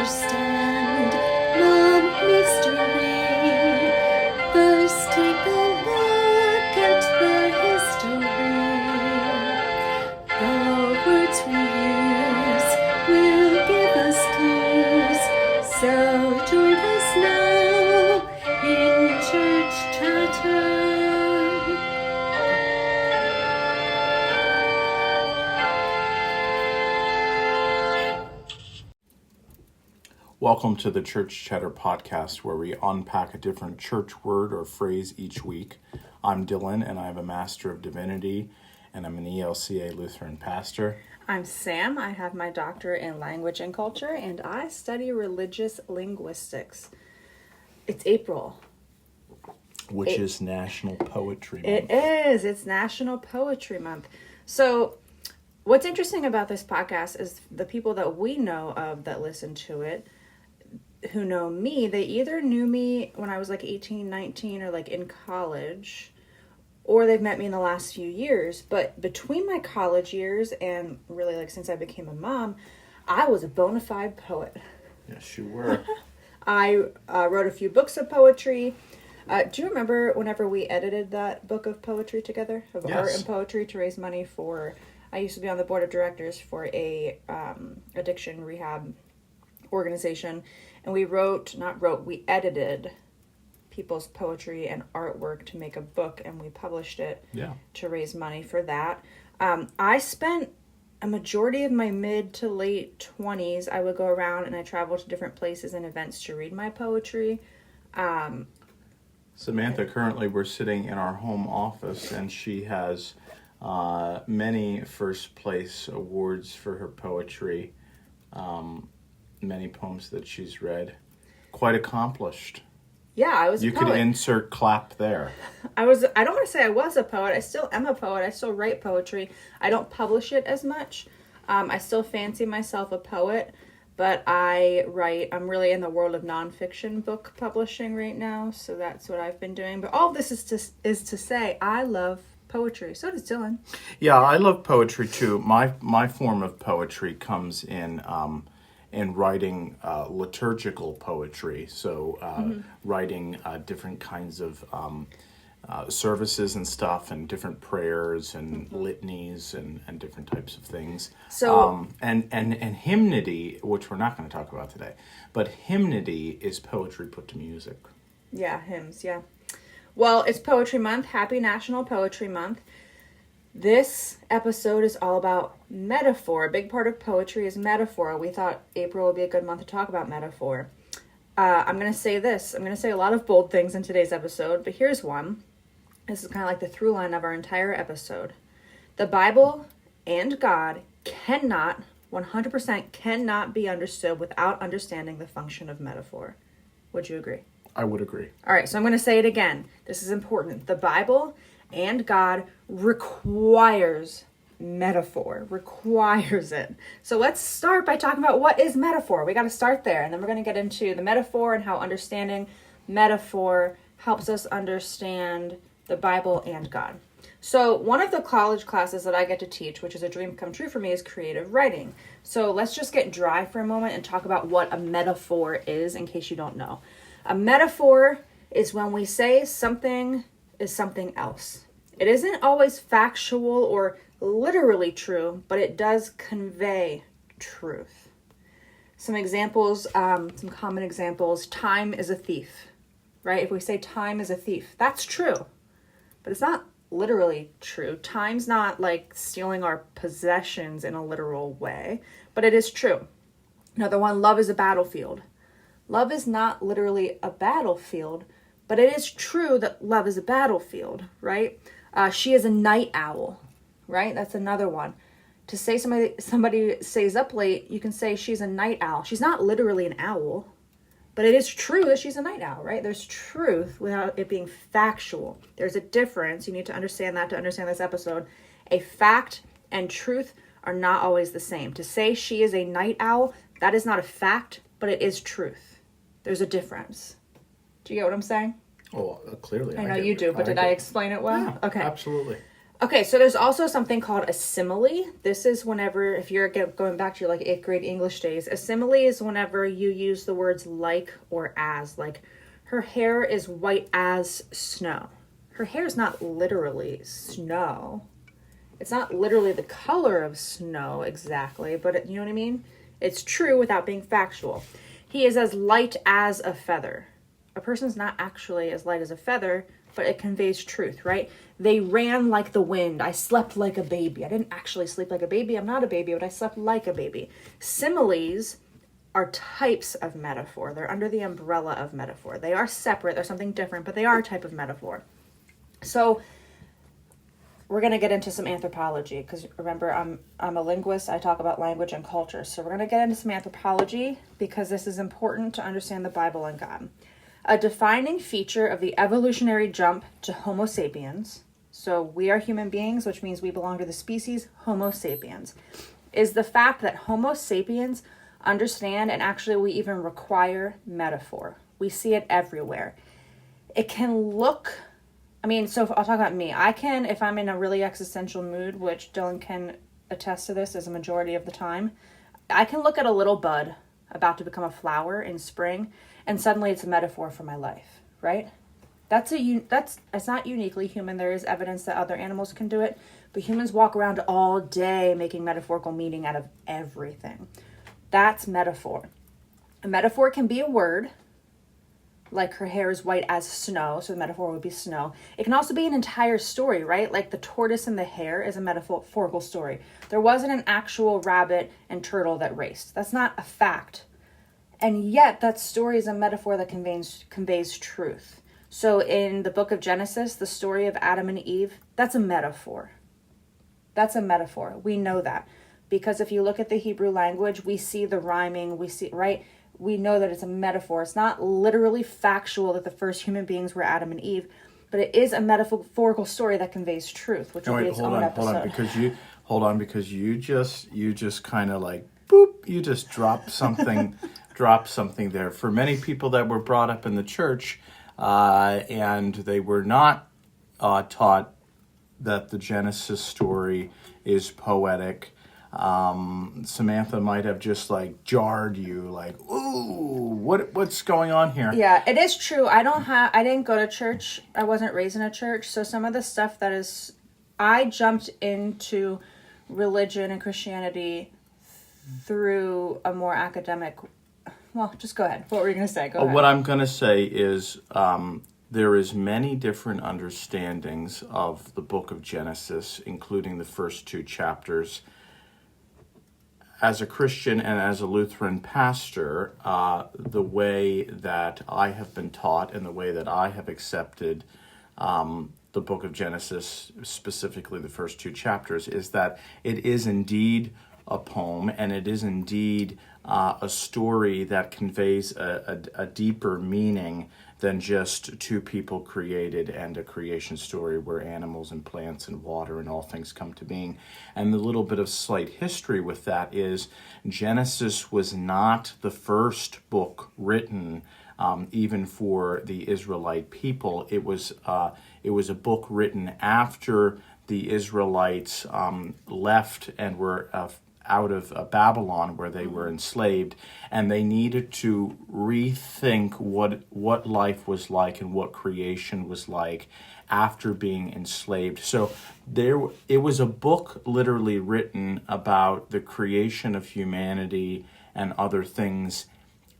understand the mystery. First take a look at the history. The words we use will give us clues. So join us now in Church Chatter. Welcome to the Church Chatter podcast, where we unpack a different church word or phrase each week. I'm Dillon, and I have a Master of Divinity, and I'm an ELCA Lutheran pastor. I'm Sam. I have my doctorate in language and culture, and I study religious linguistics. It's April. Which is National Poetry Month. It is. It's National Poetry Month. So what's interesting about this podcast is the people that we know of that listen to it, who know me, they either knew me when I was like 18, 19, or like in college, or they've met me in the last few years. But between my college years and really like since I became a mom, I was a bona fide poet. Yes, you were. I wrote a few books of poetry. Do you remember whenever we edited that book of poetry together, of Yes. art and poetry, to raise money for, I used to be on the board of directors for a addiction rehab organization, and we we edited people's poetry and artwork to make a book, and we published it to raise money for that. I spent a majority of my mid to late 20s, I would go around and I traveled to different places and events to read my poetry. Samantha, currently we're sitting in our home office, and she has many first place awards for her poetry. Many poems that she's read. Quite accomplished. Yeah, I was a You poet. could insert clap there. I don't want to say I was a poet. I still am a poet. I still write poetry. I don't publish it as much. I still fancy myself a poet, but I'm really in the world of nonfiction book publishing right now, so that's what I've been doing. But all this is to say I love poetry. So does Dillon. Yeah, I love poetry too. My form of poetry comes in writing liturgical poetry. So writing different kinds of services and stuff, and different prayers and litanies and different types of things. So and hymnody, which we're not going to talk about today, but hymnody is poetry put to music. yeah, hymns, yeah. Well, it's Poetry Month. Happy National Poetry Month. This episode is all about metaphor. A big part of poetry is metaphor. We thought April would be a good month to talk about metaphor. I'm going to say this. I'm going to say a lot of bold things in today's episode, but here's one. This is kind of like the through line of our entire episode. The Bible and God 100% cannot be understood without understanding the function of metaphor. Would you agree? I would agree. All right, so I'm going to say it again. This is important. The Bible and God requires metaphor, requires it. So let's start by talking about what is metaphor. We got to start there, and then we're going to get into the metaphor and how understanding metaphor helps us understand the Bible and God. So one of the college classes that I get to teach, which is a dream come true for me, is creative writing. So let's just get dry for a moment and talk about what a metaphor is, in case you don't know. A metaphor is when we say something is something else. It isn't always factual or literally true, but it does convey truth. Some examples, some common examples. Time is a thief, right? If we say time is a thief, that's true, but it's not literally true. Time's not like stealing our possessions in a literal way, but it is true. Another one, love is a battlefield. Love is not literally a battlefield, but it is true that love is a battlefield, right? She is a night owl, right? That's another one. To say somebody stays up late, you can say she's a night owl. She's not literally an owl, but it is true that she's a night owl, right? There's truth without it being factual. There's a difference. You need to understand that to understand this episode. A fact and truth are not always the same. To say she is a night owl, that is not a fact, but it is truth. There's a difference. Do you get what I'm saying? Oh, clearly. I know you do, but did I explain it well? Yeah, okay. Absolutely. Okay, so there's also something called a simile. This is whenever, if you're going back to your like 8th grade English days, a simile is whenever you use the words like or as. Like, her hair is white as snow. Her hair is not literally snow. It's not literally the color of snow exactly, but you know what I mean? It's true without being factual. He is as light as a feather. A person's not actually as light as a feather, but it conveys truth, right? They ran like the wind. I slept like a baby. I didn't actually sleep like a baby. I'm not a baby, but I slept like a baby. Similes are types of metaphor. They're under the umbrella of metaphor. They are separate. They're something different, but they are a type of metaphor. So we're going to get into some anthropology because remember, I'm a linguist. I talk about language and culture. So we're going to get into some anthropology because this is important to understand the Bible and God. A defining feature of the evolutionary jump to Homo sapiens, so we are human beings, which means we belong to the species Homo sapiens, is the fact that Homo sapiens understand and actually we even require metaphor. We see it everywhere. It can look, so I'll talk about me. I can, if I'm in a really existential mood, which Dillon can attest to this as a majority of the time, I can look at a little bud about to become a flower in spring, and suddenly it's a metaphor for my life, right? It's not uniquely human. There is evidence that other animals can do it, but humans walk around all day making metaphorical meaning out of everything. That's metaphor. A metaphor can be a word, like her hair is white as snow, so the metaphor would be snow. It can also be an entire story, right? Like the tortoise and the hare is a metaphorical story. There wasn't an actual rabbit and turtle that raced. That's not a fact. And yet that story is a metaphor that conveys truth. So in the book of Genesis, the story of Adam and Eve, that's a metaphor. That's a metaphor. We know that. Because if you look at the Hebrew language, we see the rhyming, right? We know that it's a metaphor. It's not literally factual that the first human beings were Adam and Eve, but it is a metaphorical story that conveys truth, which will be its own episode. Hold on, because you just kind of like, boop, you just dropped something, there. For many people that were brought up in the church, and they were not taught that the Genesis story is poetic, Samantha might have just like jarred you, like, ooh, what's going on here? Yeah, it is true. I didn't go to church. I wasn't raised in a church. So some of the stuff I jumped into religion and Christianity through a more academic, well, just go ahead. What were you going to say? Go ahead. What I'm going to say is, there is many different understandings of the book of Genesis, including the first 2 chapters. As a Christian and as a Lutheran pastor, the way that I have been taught and the way that I have accepted the book of Genesis, specifically the first 2 chapters, is that it is indeed a poem and it is indeed a story that conveys a deeper meaning than just 2 people created and a creation story where animals and plants and water and all things come to being. And the little bit of slight history with that is Genesis was not the first book written even for the Israelite people. It was a book written after the Israelites left and were out of Babylon, where they were enslaved, and they needed to rethink what life was like and what creation was like after being enslaved. So it was a book literally written about the creation of humanity and other things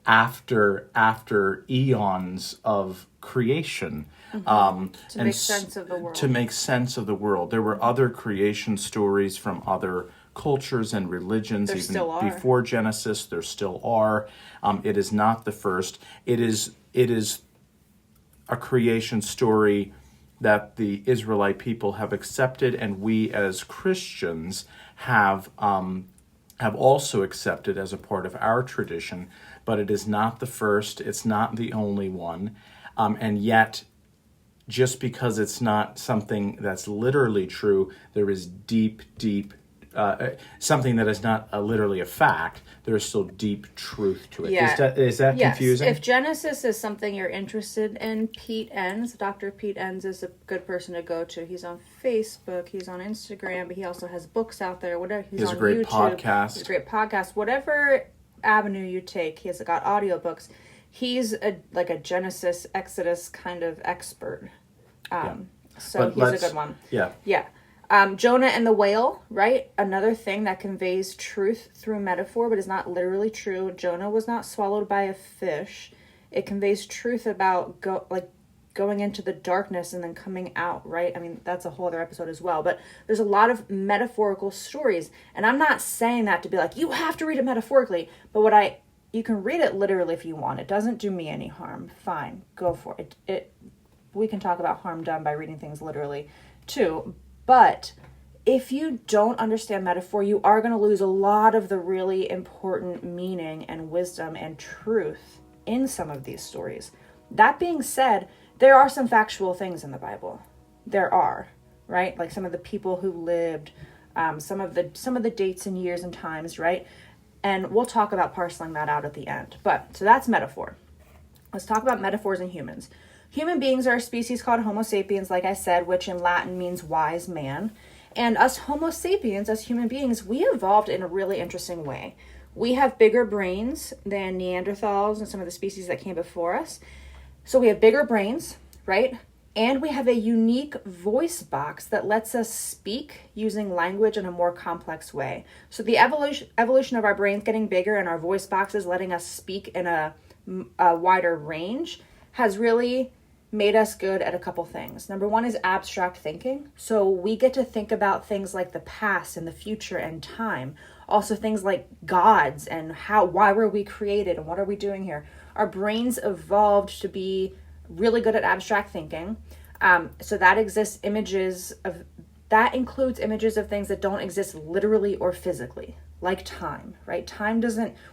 after eons of creation. To make sense of the world. To make sense of the world. There were other creation stories from other cultures and religions. There even still are. Before Genesis, there still are. It is not the first. It is a creation story that the Israelite people have accepted, and we as Christians have also accepted as a part of our tradition. But it is not the first. It's not the only one, and yet, just because it's not something that's literally true, there is deep something that is not literally a fact, there is still deep truth to it. Yeah. Is that Yes. confusing? If Genesis is something you're interested in, Pete Enns, Dr. Pete Enns is a good person to go to. He's on Facebook, he's on Instagram, but he also has books out there. Whatever, he's on a great YouTube. podcast. He's a great podcast. Whatever avenue you take, he has got audiobooks. He's a Genesis, Exodus kind of expert. So he's a good one. Yeah. Yeah. Jonah and the whale, right? Another thing that conveys truth through metaphor, but is not literally true. Jonah was not swallowed by a fish. It conveys truth about going into the darkness and then coming out, right? I mean, that's a whole other episode as well. But there's a lot of metaphorical stories. And I'm not saying that to be like, you have to read it metaphorically. But you can read it literally if you want. It doesn't do me any harm. Fine, go for it. We can talk about harm done by reading things literally too. But if you don't understand metaphor, you are going to lose a lot of the really important meaning and wisdom and truth in some of these stories. That being said, there are some factual things in the Bible. There are, right? Like some of the people who lived, some of the dates and years and times, right? And we'll talk about parceling that out at the end. So that's metaphor. Let's talk about metaphors in humans. Human beings are a species called Homo sapiens, like I said, which in Latin means wise man. And us Homo sapiens, as human beings, we evolved in a really interesting way. We have bigger brains than Neanderthals and some of the species that came before us. So we have bigger brains, right? And we have a unique voice box that lets us speak using language in a more complex way. So the evolution of our brains getting bigger and our voice boxes letting us speak in a wider range has really made us good at a couple things. Number one is abstract thinking. So we get to think about things like the past and the future and time. Also things like gods and why were we created and what are we doing here? Our brains evolved to be really good at abstract thinking. So that includes images of things that don't exist literally or physically, like time, right?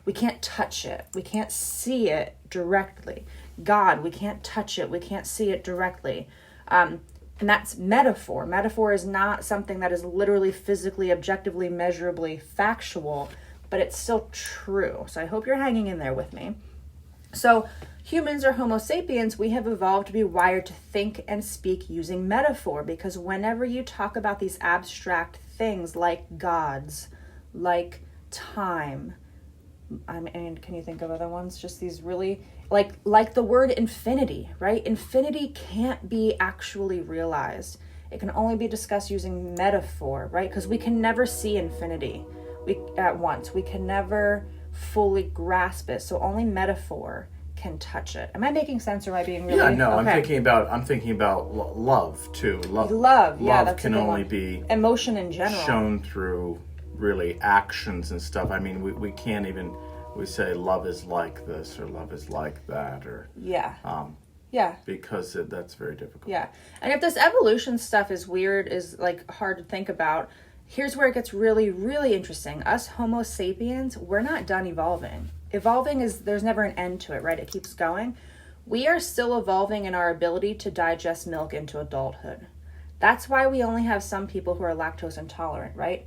We can't touch it. We can't see it directly. God, we can't touch it. We can't see it directly. And that's metaphor. Metaphor is not something that is literally, physically, objectively, measurably factual, but it's still true. So I hope you're hanging in there with me. So humans or Homo sapiens, we have evolved to be wired to think and speak using metaphor, because whenever you talk about these abstract things like gods, like time, and can you think of other ones? Just these really, like the word infinity, right? Infinity can't be actually realized. It can only be discussed using metaphor, right? Because we can never see infinity at once. We can never fully grasp it. So only metaphor can touch it. Am I making sense, or am I being really? Yeah, no. Okay. I'm thinking about love too. Love, yeah, that's can a good only one. be Emotion in general shown through really actions and stuff. I mean, we can't even say love is like this or love is like that, or yeah. because that's very difficult. Yeah. And if this evolution stuff is weird, is like hard to think about, here's where it gets really, really interesting. Us Homo sapiens, we're not done evolving. There's never an end to it, right? It keeps going. We are still evolving in our ability to digest milk into adulthood. That's why we only have some people who are lactose intolerant, right?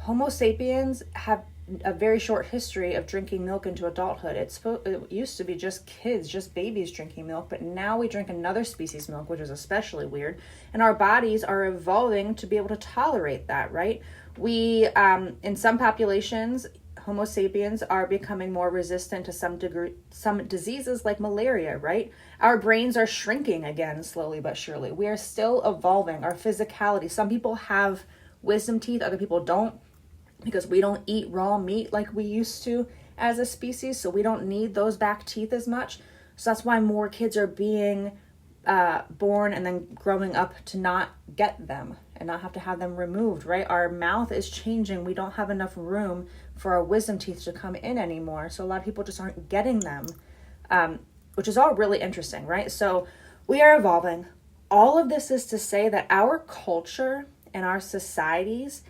Homo sapiens have a very short history of drinking milk into adulthood. It used to be just kids, just babies drinking milk, but now we drink another species milk, which is especially weird. And our bodies are evolving to be able to tolerate that, right? We, in some populations, Homo sapiens are becoming more resistant to some diseases like malaria, right? Our brains are shrinking again, slowly but surely. We are still evolving. Our physicality. Some people have wisdom teeth, other people don't, because we don't eat raw meat like we used to as a species, so we don't need those back teeth as much. So that's why more kids are being born and then growing up to not get them and not have to have them removed, right? Our mouth is changing. We don't have enough room for our wisdom teeth to come in anymore. So a lot of people just aren't getting them, which is all really interesting, right? So we are evolving. All of this is to say that our culture and our societies,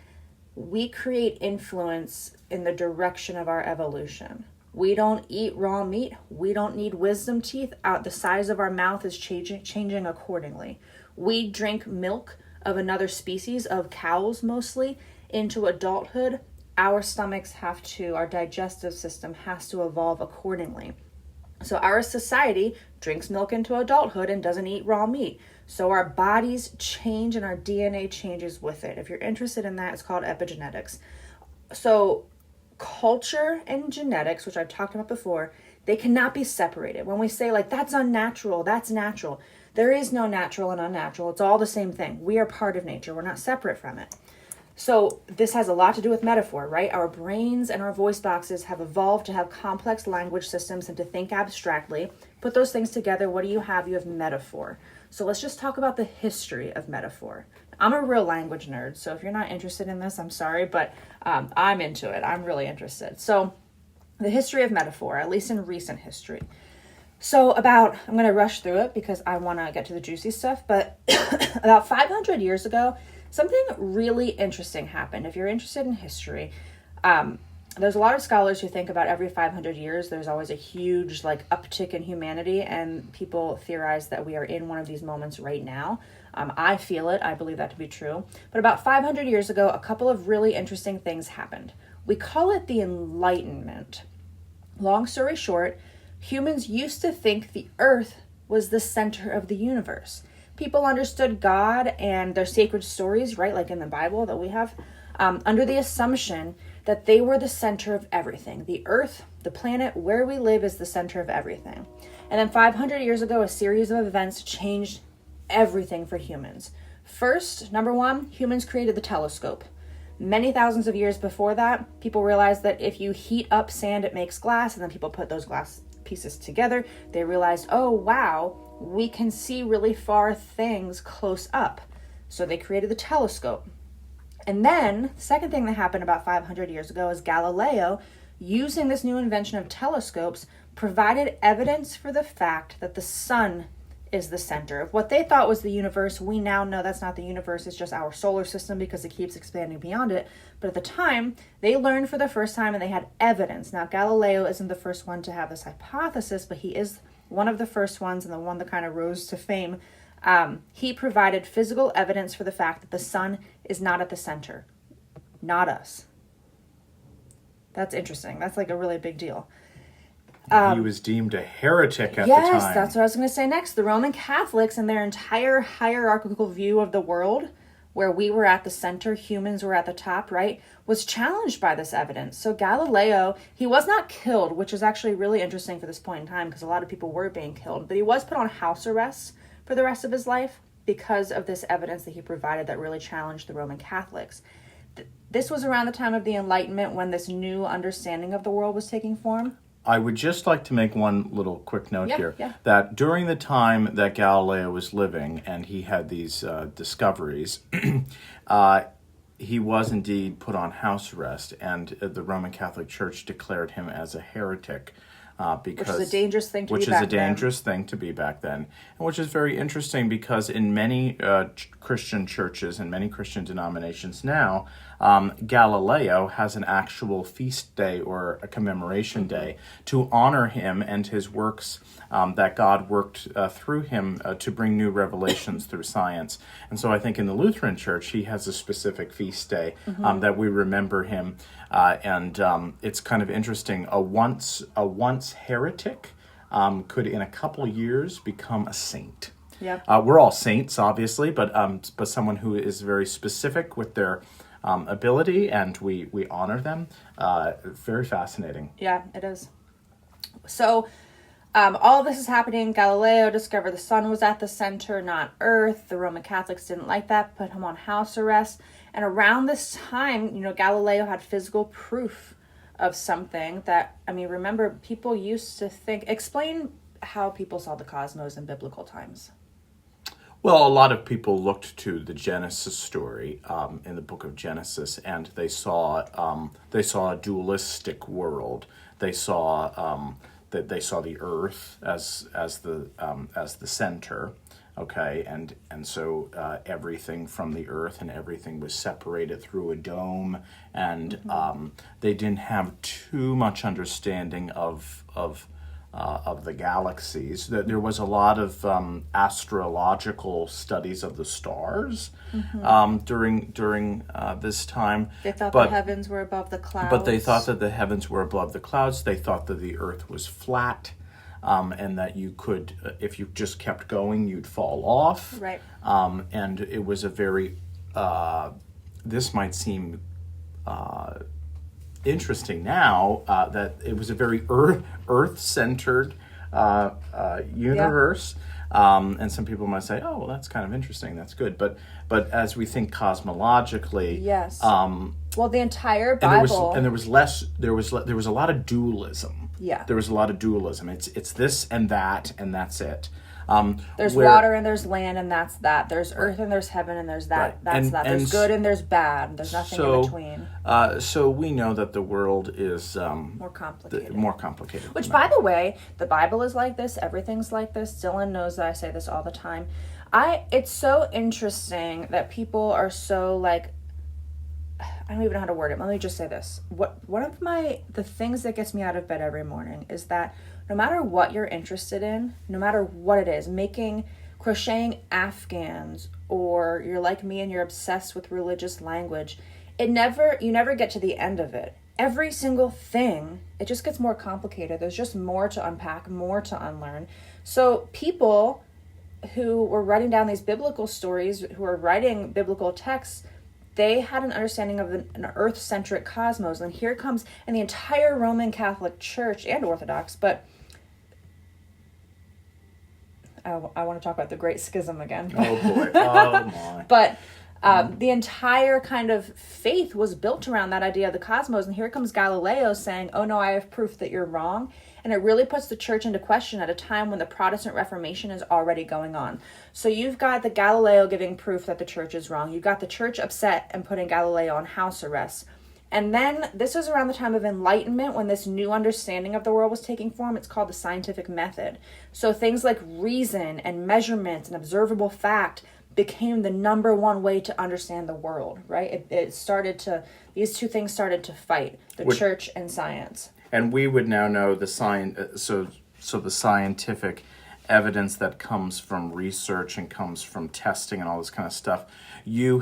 we create influence in the direction of our evolution. We don't eat raw meat. We don't need wisdom teeth. The size of our mouth is changing accordingly. We drink milk of another species, of cows mostly, into adulthood, our stomachs our digestive system has to evolve accordingly. So our society drinks milk into adulthood and doesn't eat raw meat. So our bodies change and our DNA changes with it. If you're interested in that, it's called epigenetics. So culture and genetics, which I've talked about before, they cannot be separated. When we say like, that's unnatural, that's natural, there is no natural and unnatural. It's all the same thing. We are part of nature. We're not separate from it. So this has a lot to do with metaphor, right? Our brains and our voice boxes have evolved to have complex language systems and to think abstractly. Put those things together, what do you have? You have metaphor. So let's just talk about the history of metaphor. I'm a real language nerd, so if you're not interested in this, I'm sorry, but I'm into it. I'm really interested. So the history of metaphor, at least in recent history. So I'm going to rush through it because I want to get to the juicy stuff, but about 500 years ago, something really interesting happened. If you're interested in history, there's a lot of scholars who think about every 500 years, there's always a huge uptick in humanity, and people theorize that we are in one of these moments right now. I feel it. I believe that to be true. But about 500 years ago, a couple of really interesting things happened. We call it the Enlightenment. Long story short, humans used to think the earth was the center of the universe. People understood God and their sacred stories, right, like in the Bible that we have, under the assumption that they were the center of everything. The earth, the planet, where we live is the center of everything. And then 500 years ago, a series of events changed everything for humans. First, number one, humans created the telescope. Many thousands of years before that, people realized that if you heat up sand, it makes glass, and then people put those glass pieces together. They realized, oh, wow, we can see really far things close up. So they created the telescope. And then the second thing that happened about 500 years ago is Galileo, using this new invention of telescopes, provided evidence for the fact that the sun is the center of what they thought was the universe. We now know that's not the universe, it's just our solar system because it keeps expanding beyond it. But at the time, they learned for the first time and they had evidence. Now, Galileo isn't the first one to have this hypothesis, but he is one of the first ones and the one that kind of rose to fame. He provided physical evidence for the fact that the sun is not at the center. Not us. That's interesting. That's a really big deal. He was deemed a heretic at the time. Yes, that's what I was going to say next. The Roman Catholics and their entire hierarchical view of the world, where we were at the center, humans were at the top, right, was challenged by this evidence. So Galileo, he was not killed, which is actually really interesting for this point in time because a lot of people were being killed, but he was put on house arrest for the rest of his life because of this evidence that he provided that really challenged the Roman Catholics. This was around the time of the Enlightenment when this new understanding of the world was taking form. I would just like to make one little quick note here, Yeah. that during the time that Galileo was living and he had these discoveries, he was indeed put on house arrest, and the Roman Catholic Church declared him as a heretic. Because, which is a dangerous thing to be back then. Which is a dangerous thing to be back then. And which is very interesting because in many Christian churches and many Christian denominations now, Galileo has an actual feast day or a commemoration day to honor him and his works that God worked through him to bring new revelations through science. And so I think in the Lutheran Church, he has a specific feast day that we remember him. And it's kind of interesting. A once heretic could in a couple years become a saint. Yeah. We're all saints, obviously, but someone who is very specific with their ability, and we honor them. Very fascinating. Yeah, it is. So all of this is happening. Galileo discovered the sun was at the center, not Earth. The Roman Catholics didn't like that, put him on house arrest. And around this time, Galileo had physical proof of something that, remember, people used to think, explain how people saw the cosmos in biblical times. Well, a lot of people looked to the Genesis story in the book of Genesis, and they saw a dualistic world. They saw they saw the earth as the center. Okay, and so everything from the earth and everything was separated through a dome, and they didn't have too much understanding of of the galaxies. There was a lot of astrological studies of the stars during this time. They thought the heavens were above the clouds. But they thought that the heavens were above the clouds. They thought that the earth was flat, and that you could, if you just kept going, you'd fall off. Right. And it was a very, this might seem interesting now, that it was a very earth-centered universe. And some people might say, oh, well, that's kind of interesting. That's good. But as we think cosmologically, yes. Well, the entire Bible, and there was a lot of dualism. Yeah. There was a lot of dualism. It's this and that's it. There's water and there's land and that's that. There's earth and there's heaven and there's that. Right. That's that. There's good and there's bad. There's nothing in between. So we know that the world is more complicated. Which, by the way, the Bible is like this. Everything's like this. Dillon knows that I say this all the time. It's so interesting that people are so like, I don't even know how to word it. Let me just say this. One of the things that gets me out of bed every morning is that no matter what you're interested in, no matter what it is, crocheting Afghans, or you're like me and you're obsessed with religious language, you never get to the end of it. Every single thing, it just gets more complicated. There's just more to unpack, more to unlearn. So people who were writing down these biblical stories, who were writing biblical texts, they had an understanding of an earth-centric cosmos. And here comes, and the entire Roman Catholic Church and Orthodox, but I want to talk about the Great Schism again. Oh boy, oh my. But the entire kind of faith was built around that idea of the cosmos. And here comes Galileo saying, oh no, I have proof that you're wrong. And it really puts the church into question at a time when the Protestant Reformation is already going on. So you've got the Galileo giving proof that the church is wrong. You've got the church upset and putting Galileo on house arrest. And then this was around the time of Enlightenment, when this new understanding of the world was taking form. It's called the scientific method. So things like reason and measurement and observable fact became the number one way to understand the world, right? These two things started to fight, the church and science. And we would now know the the scientific evidence that comes from research and comes from testing and all this kind of stuff. We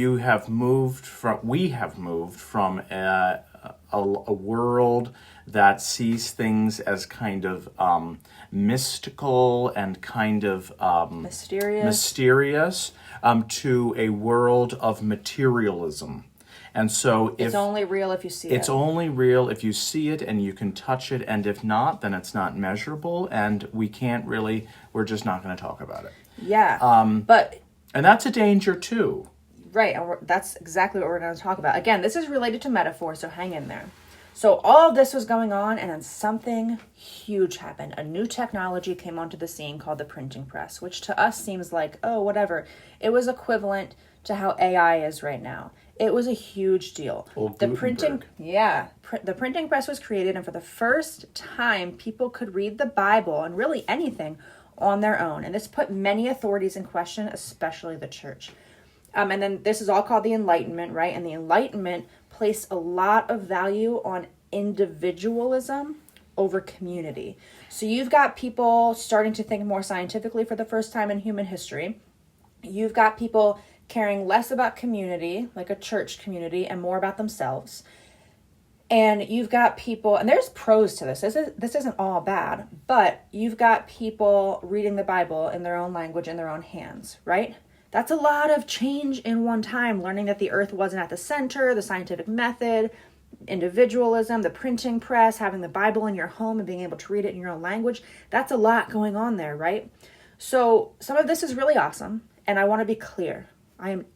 have moved from a world that sees things as kind of mystical and kind of mysterious to a world of materialism. And so it's only real if you see it. It's only real if you see it and you can touch it, and if not, then it's not measurable, and we're just not going to talk about it. Yeah. And that's a danger too. Right, and that's exactly what we're going to talk about. Again, this is related to metaphor, so hang in there. So all of this was going on, and then something huge happened. A new technology came onto the scene called the printing press, which to us seems like, oh, whatever. It was equivalent to how AI is right now. It was a huge deal. The printing press was created, and for the first time, people could read the Bible and really anything on their own. And this put many authorities in question, especially the church. And then this is all called the Enlightenment, right? And the Enlightenment placed a lot of value on individualism over community. So you've got people starting to think more scientifically for the first time in human history. You've got people caring less about community, like a church community, and more about themselves. And you've got people, and there's pros to this. This isn't all bad, but you've got people reading the Bible in their own language, in their own hands, right? That's a lot of change in one time, learning that the earth wasn't at the center, the scientific method, individualism, the printing press, having the Bible in your home and being able to read it in your own language. That's a lot going on there, right? So some of this is really awesome, and I want to be clear.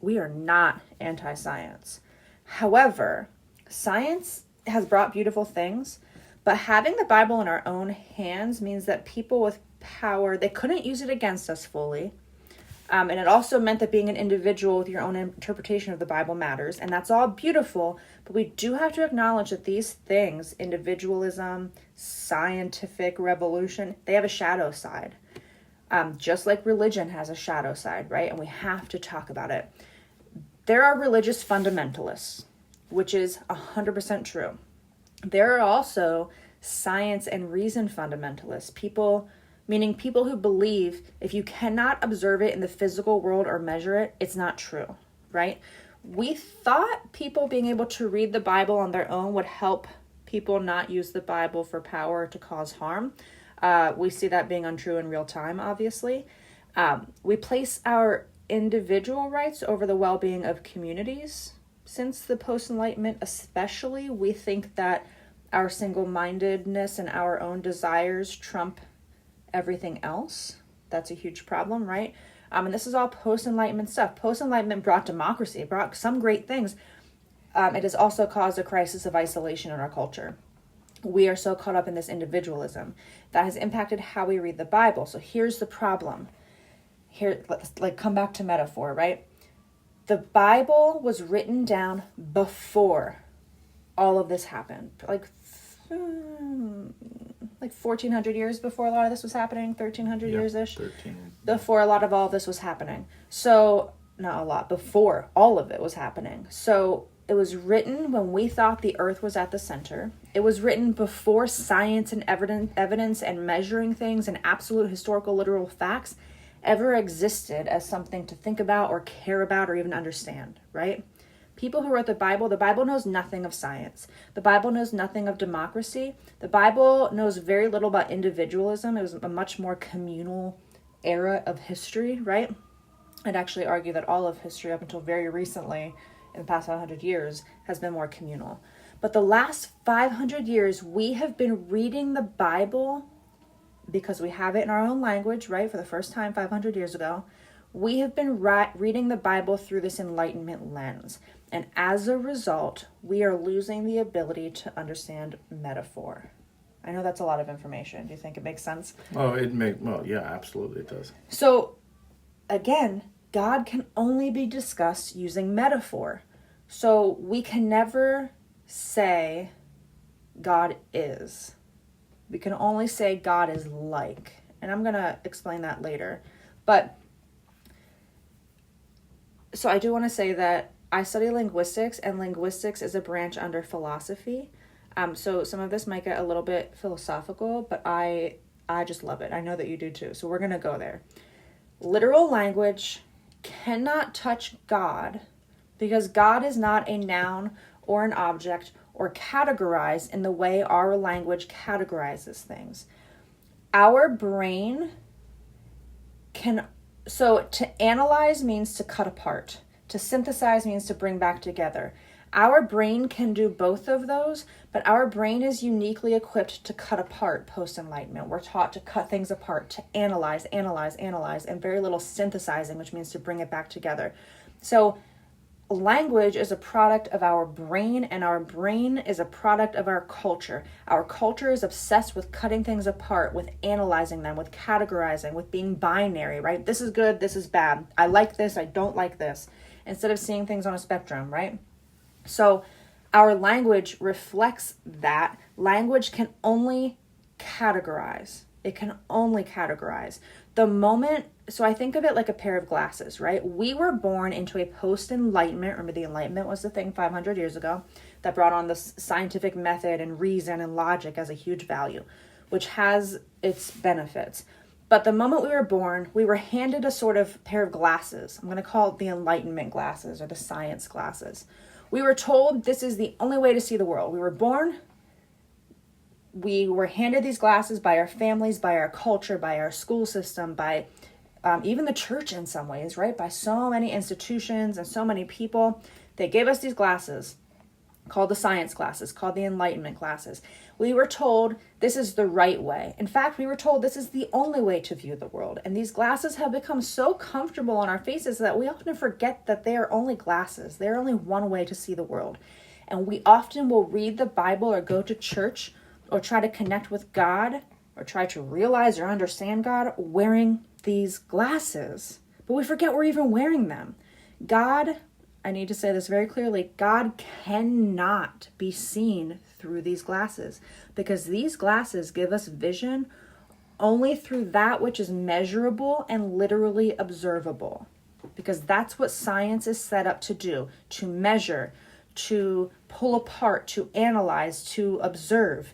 We are not anti-science. However, science has brought beautiful things, but having the Bible in our own hands means that people with power, they couldn't use it against us fully. And it also meant that being an individual with your own interpretation of the Bible matters. And that's all beautiful, but we do have to acknowledge that these things, individualism, scientific revolution, they have a shadow side. Just like religion has a shadow side, right? And we have to talk about it. There are religious fundamentalists, which is 100% true. There are also science and reason fundamentalists, meaning people who believe if you cannot observe it in the physical world or measure it, it's not true, right? We thought people being able to read the Bible on their own would help people not use the Bible for power to cause harm. We see that being untrue in real time, obviously. We place our individual rights over the well-being of communities. Since the post-Enlightenment especially, we think that our single-mindedness and our own desires trump everything else. That's a huge problem, right? And this is all post-Enlightenment stuff. Post-Enlightenment brought democracy, it brought some great things. It has also caused a crisis of isolation in our culture. We are so caught up in this individualism that has impacted how we read the Bible. So here's the problem. Here, let's come back to metaphor, right? The Bible was written down before all of this happened. Like 1,400 years before a lot of this was happening, 1,300 years-ish. 13. Before a lot of all this was happening. So, not a lot, before all of it was happening. So, it was written when we thought the earth was at the center. It was written before science and evidence and measuring things and absolute historical literal facts ever existed as something to think about or care about or even understand, right? People who wrote the Bible knows nothing of science. The Bible knows nothing of democracy. The Bible knows very little about individualism. It was a much more communal era of history, right? I'd actually argue that all of history up until very recently, in the past 500 years, has been more communal. But the last 500 years, we have been reading the Bible because we have it in our own language, right? For the first time 500 years ago, we have been reading the Bible through this Enlightenment lens. And as a result, we are losing the ability to understand metaphor. I know that's a lot of information. Do you think it makes sense? Well, yeah, absolutely it does. So, again, God can only be discussed using metaphor. So we can never say God is. We can only say God is like. And I'm going to explain that later. But, so I do want to say that I study linguistics, and linguistics is a branch under philosophy. So some of this might get a little bit philosophical, but I just love it. I know that you do too. So we're going to go there. Literal language cannot touch God because God is not a noun or an object or categorized in the way our language categorizes things. Our brain so to analyze means to cut apart. To synthesize means to bring back together. Our brain can do both of those, but our brain is uniquely equipped to cut apart post-Enlightenment. We're taught to cut things apart, to analyze, and very little synthesizing, which means to bring it back together. So language is a product of our brain, and our brain is a product of our culture. Our culture is obsessed with cutting things apart, with analyzing them, with categorizing, with being binary, right? This is good, this is bad. I like this, I don't like this. Instead of seeing things on a spectrum, right? So our language reflects that. Language can only categorize. It can only categorize. So I think of it like a pair of glasses, right? We were born into a post-Enlightenment. Remember, the Enlightenment was the thing 500 years ago that brought on the scientific method and reason and logic as a huge value, which has its benefits. But the moment we were born, we were handed a sort of pair of glasses. I'm going to call it the Enlightenment glasses or the science glasses. We were told this is the only way to see the world. We were born, we were handed these glasses by our families, by our culture, by our school system, by even the church in some ways, right? By so many institutions and so many people. They gave us these glasses called the science glasses, called the Enlightenment glasses. We were told this is the right way. In fact, we were told this is the only way to view the world. And these glasses have become so comfortable on our faces that we often forget that they are only glasses. They're only one way to see the world. And we often will read the Bible or go to church or try to connect with God or try to realize or understand God wearing these glasses. But we forget we're even wearing them. God, I need to say this very clearly, God cannot be seen through these glasses because these glasses give us vision only through that which is measurable and literally observable, because that's what science is set up to do, to measure, to pull apart, to analyze, to observe.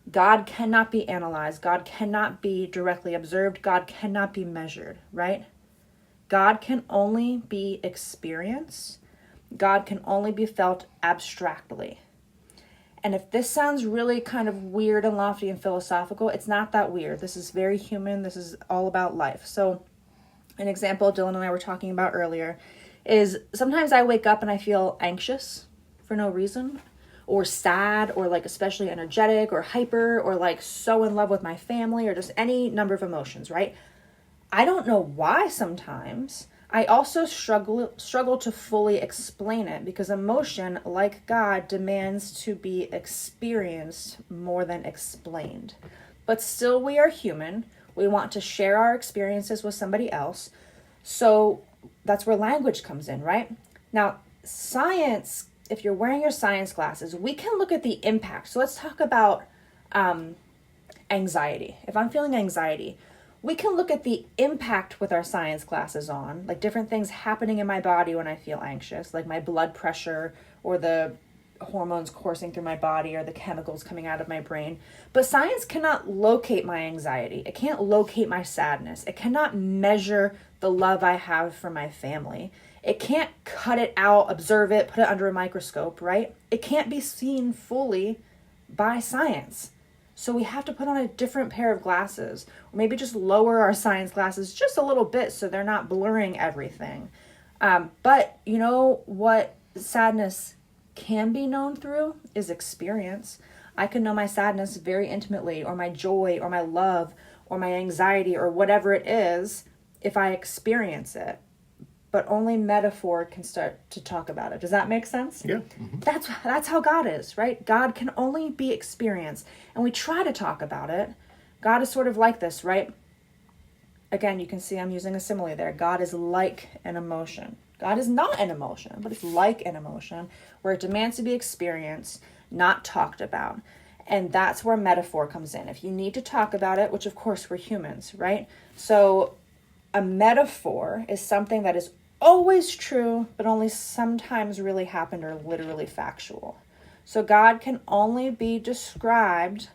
God cannot be analyzed. God cannot be directly observed. God cannot be measured, right? God can only be experienced. God can only be felt abstractly. And if this sounds really kind of weird and lofty and philosophical, it's not that weird. This is very human. This is all about life. So an example Dillon and I were talking about earlier is sometimes I wake up and I feel anxious for no reason, or sad, or like especially energetic or hyper, or like so in love with my family, or just any number of emotions, right? I don't know why sometimes. I also struggle to fully explain it, because emotion, like God, demands to be experienced more than explained. But still, we are human. We want to share our experiences with somebody else. So that's where language comes in, right? Now, science, if you're wearing your science glasses, we can look at the impact. So let's talk about anxiety. If I'm feeling anxiety, we can look at the impact with our science glasses on, like different things happening in my body when I feel anxious, like my blood pressure or the hormones coursing through my body or the chemicals coming out of my brain. But science cannot locate my anxiety. It can't locate my sadness. It cannot measure the love I have for my family. It can't cut it out, observe it, put it under a microscope, right? It can't be seen fully by science. So we have to put on a different pair of glasses, or maybe just lower our science glasses just a little bit so they're not blurring everything. But you know what sadness can be known through is experience. I can know my sadness very intimately, or my joy, or my love, or my anxiety, or whatever it is, if I experience it. But only metaphor can start to talk about it. Does that make sense? Yeah. That's how God is, right? God can only be experienced. And we try to talk about it. God is sort of like this, right? Again, you can see I'm using a simile there. God is like an emotion. God is not an emotion, but it's like an emotion where it demands to be experienced, not talked about. And that's where metaphor comes in. If you need to talk about it, which of course we're humans, right? So a metaphor is something that is always true, but only sometimes really happened or literally factual. So God can only be described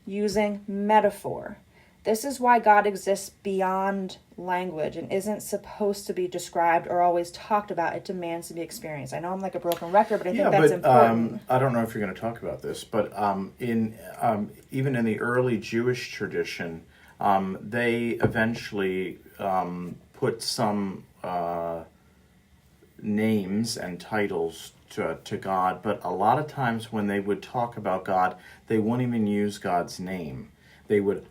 using metaphor. This is why God exists beyond language and isn't supposed to be described or always talked about. It demands to be experienced. I know I'm like a broken record, but I think that's important. I don't know if you're going to talk about this, but even in the early Jewish tradition, they eventually put some names and titles to God, but a lot of times when they would talk about God, they wouldn't even use God's name. They would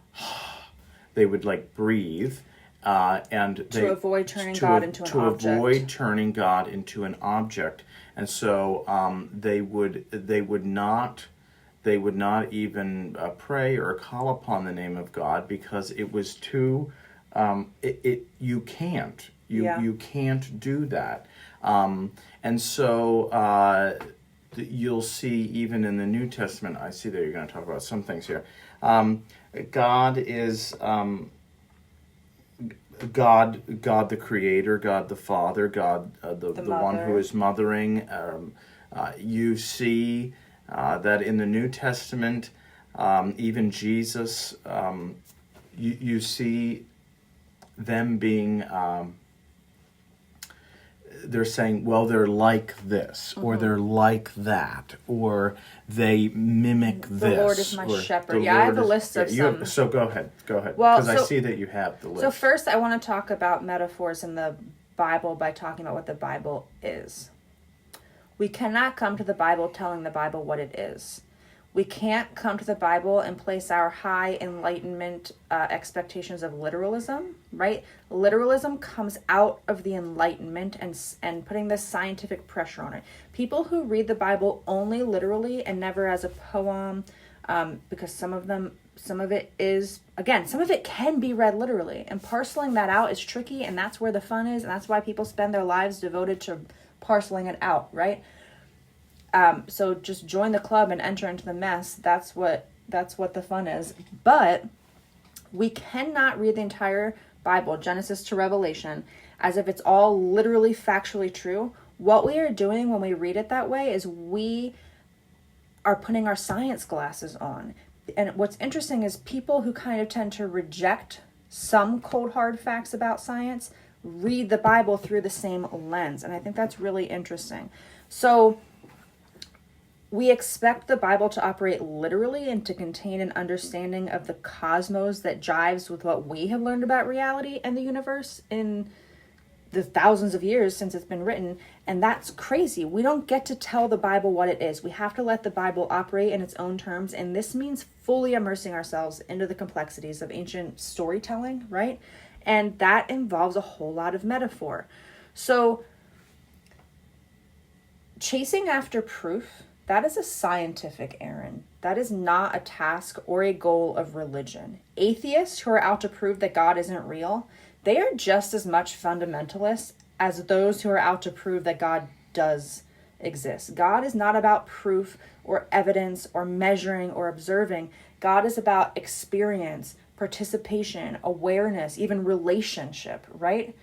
like breathe, and to avoid turning God into an object. To avoid turning God into an object, and so they would not even pray or call upon the name of God, because it was too. You can't do that, and so you'll see even in the New Testament. I see that you're going to talk about some things here. God is God the Creator, God the Father, God the one who is mothering. You see that in the New Testament, even Jesus, you see them being, they're saying, well, they're like this, or they're like that, or they mimic this. The Lord is my shepherd. Yeah, I have a list of some. So go ahead. Well, because I see that you have the list. So first, I want to talk about metaphors in the Bible by talking about what the Bible is. We cannot come to the Bible telling the Bible what it is. We can't come to the Bible and place our high Enlightenment expectations of literalism, right? Literalism comes out of the Enlightenment and putting this scientific pressure on it. People who read the Bible only literally and never as a poem, because some of it can be read literally. And parceling that out is tricky, and that's where the fun is, and that's why people spend their lives devoted to parceling it out, right? So just join the club and enter into the mess. That's what the fun is. But we cannot read the entire Bible, Genesis to Revelation, as if it's all literally factually true. What we are doing when we read it that way is we are putting our science glasses on. And what's interesting is people who kind of tend to reject some cold hard facts about science read the Bible through the same lens. And I think that's really interesting. So we expect the Bible to operate literally and to contain an understanding of the cosmos that jives with what we have learned about reality and the universe in the thousands of years since it's been written. And that's crazy. We don't get to tell the Bible what it is. We have to let the Bible operate in its own terms. And this means fully immersing ourselves into the complexities of ancient storytelling, right? And that involves a whole lot of metaphor. So chasing after proof, that is a scientific errand. That is not a task or a goal of religion. Atheists who are out to prove that God isn't real, they are just as much fundamentalists as those who are out to prove that God does exist. God is not about proof or evidence or measuring or observing. God is about experience, participation, awareness, even relationship, right?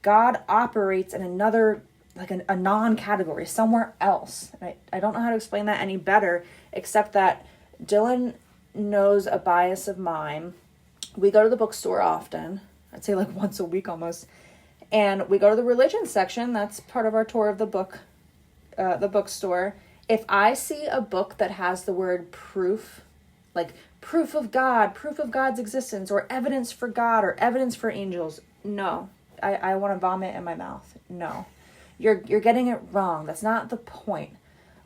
God operates in another, like a non-category, somewhere else. I don't know how to explain that any better, except that Dillon knows a bias of mine. We go to the bookstore often. I'd say like once a week almost. And we go to the religion section. That's part of our tour of the bookstore. If I see a book that has the word proof, like proof of God, proof of God's existence, or evidence for God, or evidence for angels, no. I want to vomit in my mouth. No. You're getting it wrong. That's not the point.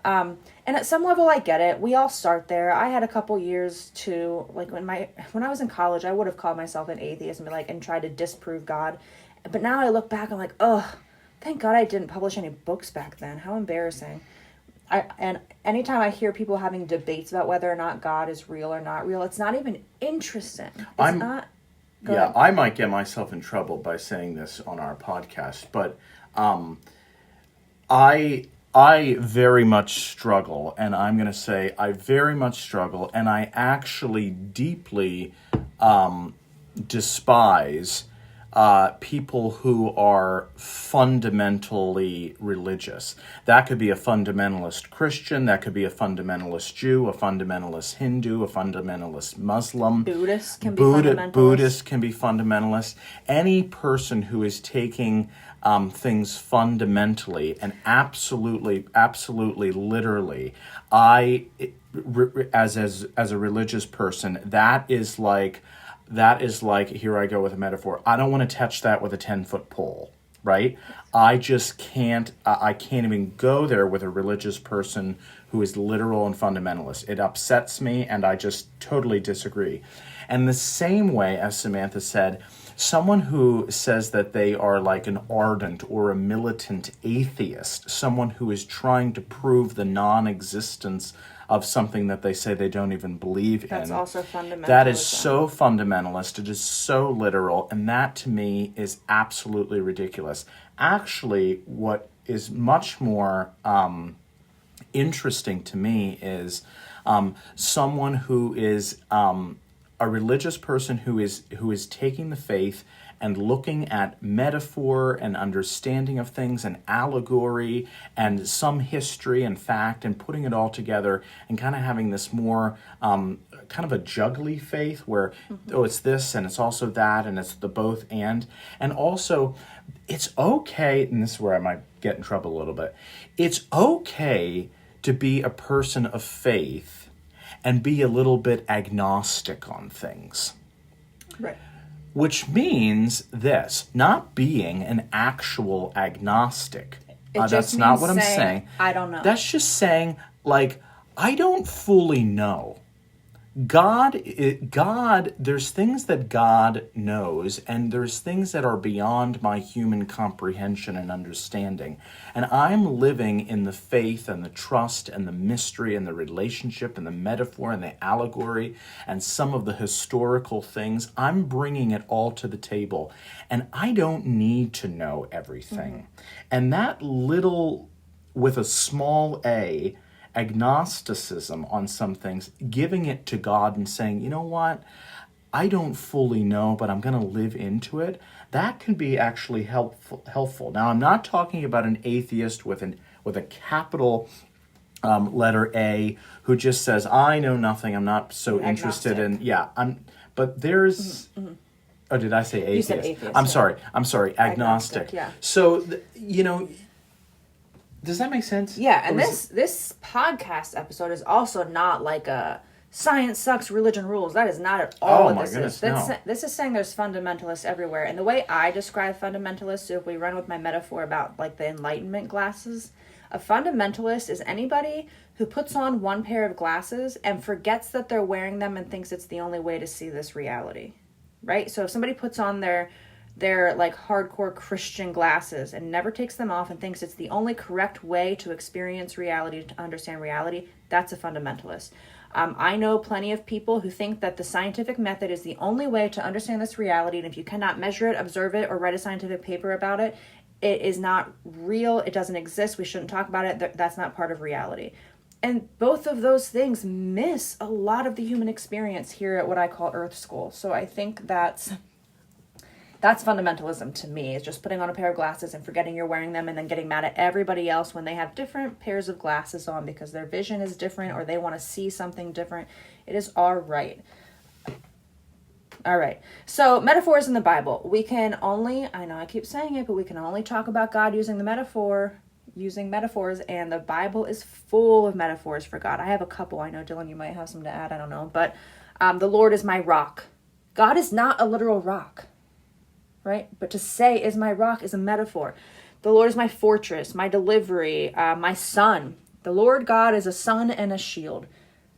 And at some level, I get it. We all start there. I had a couple years to, like, when I was in college, I would have called myself an atheist and tried to disprove God. But now I look back, I'm like, oh, thank God I didn't publish any books back then. How embarrassing. And anytime I hear people having debates about whether or not God is real or not real, it's not even interesting. It's not. Go ahead. I might get myself in trouble by saying this on our podcast, but I very much struggle, and I'm going to say I very much struggle, and I actually deeply despise people who are fundamentally religious. That could be a fundamentalist Christian, that could be a fundamentalist Jew, a fundamentalist Hindu, a fundamentalist Muslim. Buddhists can be fundamentalist. Buddhists can be fundamentalist. Any person who is taking things fundamentally and absolutely literally, as a religious person, that is like, here I go with a metaphor, I don't want to touch that with a 10-foot pole, right? I just can't, I can't even go there with a religious person who is literal and fundamentalist. It upsets me, and I just totally disagree. And the same way, as Samantha said, someone who says that they are like an ardent or a militant atheist, someone who is trying to prove the non-existence of something that they say they don't even believe in. That's also fundamentalism. That is so fundamentalist. It is so literal. And that to me is absolutely ridiculous. Actually, what is much more interesting to me is someone who is a religious person who is taking the faith and looking at metaphor and understanding of things and allegory and some history and fact and putting it all together and kind of having this more kind of a juggly faith where, oh, it's this and it's also that and it's the both and also it's okay, and this is where I might get in trouble a little bit, it's okay to be a person of faith and be a little bit agnostic on things. Right. Which means this, not being an actual agnostic. That's not what I'm saying. I don't know. That's just saying, like, I don't fully know. God, there's things that God knows, and there's things that are beyond my human comprehension and understanding. And I'm living in the faith and the trust and the mystery and the relationship and the metaphor and the allegory and some of the historical things. I'm bringing it all to the table, and I don't need to know everything. Mm-hmm. And that little, with a small a, agnosticism on some things, giving it to God and saying, you know what, I don't fully know, but I'm going to live into it, that can be actually helpful. Now, I'm not talking about an atheist with a capital letter A, who just says, I know nothing, I'm not so interested in, but there's, oh, did I say atheist? You said atheist. I'm sorry, agnostic. Yeah. So, does that make sense? Yeah, and this podcast episode is also not like a science sucks, religion rules. That is not at all what this is. This is saying there's fundamentalists everywhere. And the way I describe fundamentalists, if we run with my metaphor about like the Enlightenment glasses, a fundamentalist is anybody who puts on one pair of glasses and forgets that they're wearing them and thinks it's the only way to see this reality, right? So if somebody puts on their like hardcore Christian glasses and never takes them off and thinks it's the only correct way to experience reality, to understand reality, that's a fundamentalist. I know plenty of people who think that the scientific method is the only way to understand this reality, and if you cannot measure it, observe it, or write a scientific paper about it, it is not real, it doesn't exist, we shouldn't talk about it, that's not part of reality. And both of those things miss a lot of the human experience here at what I call Earth School. So I think that's fundamentalism to me. It's just putting on a pair of glasses and forgetting you're wearing them and then getting mad at everybody else when they have different pairs of glasses on because their vision is different or they want to see something different. It is all right. All right. So metaphors in the Bible. We can only, I know I keep saying it, but we can only talk about God using metaphors, and the Bible is full of metaphors for God. I have a couple. I know, Dillon, you might have some to add. I don't know. But the Lord is my rock. God is not a literal rock. Right? But to say is my rock is a metaphor. The Lord is my fortress, my delivery, my sun. The Lord God is a sun and a shield.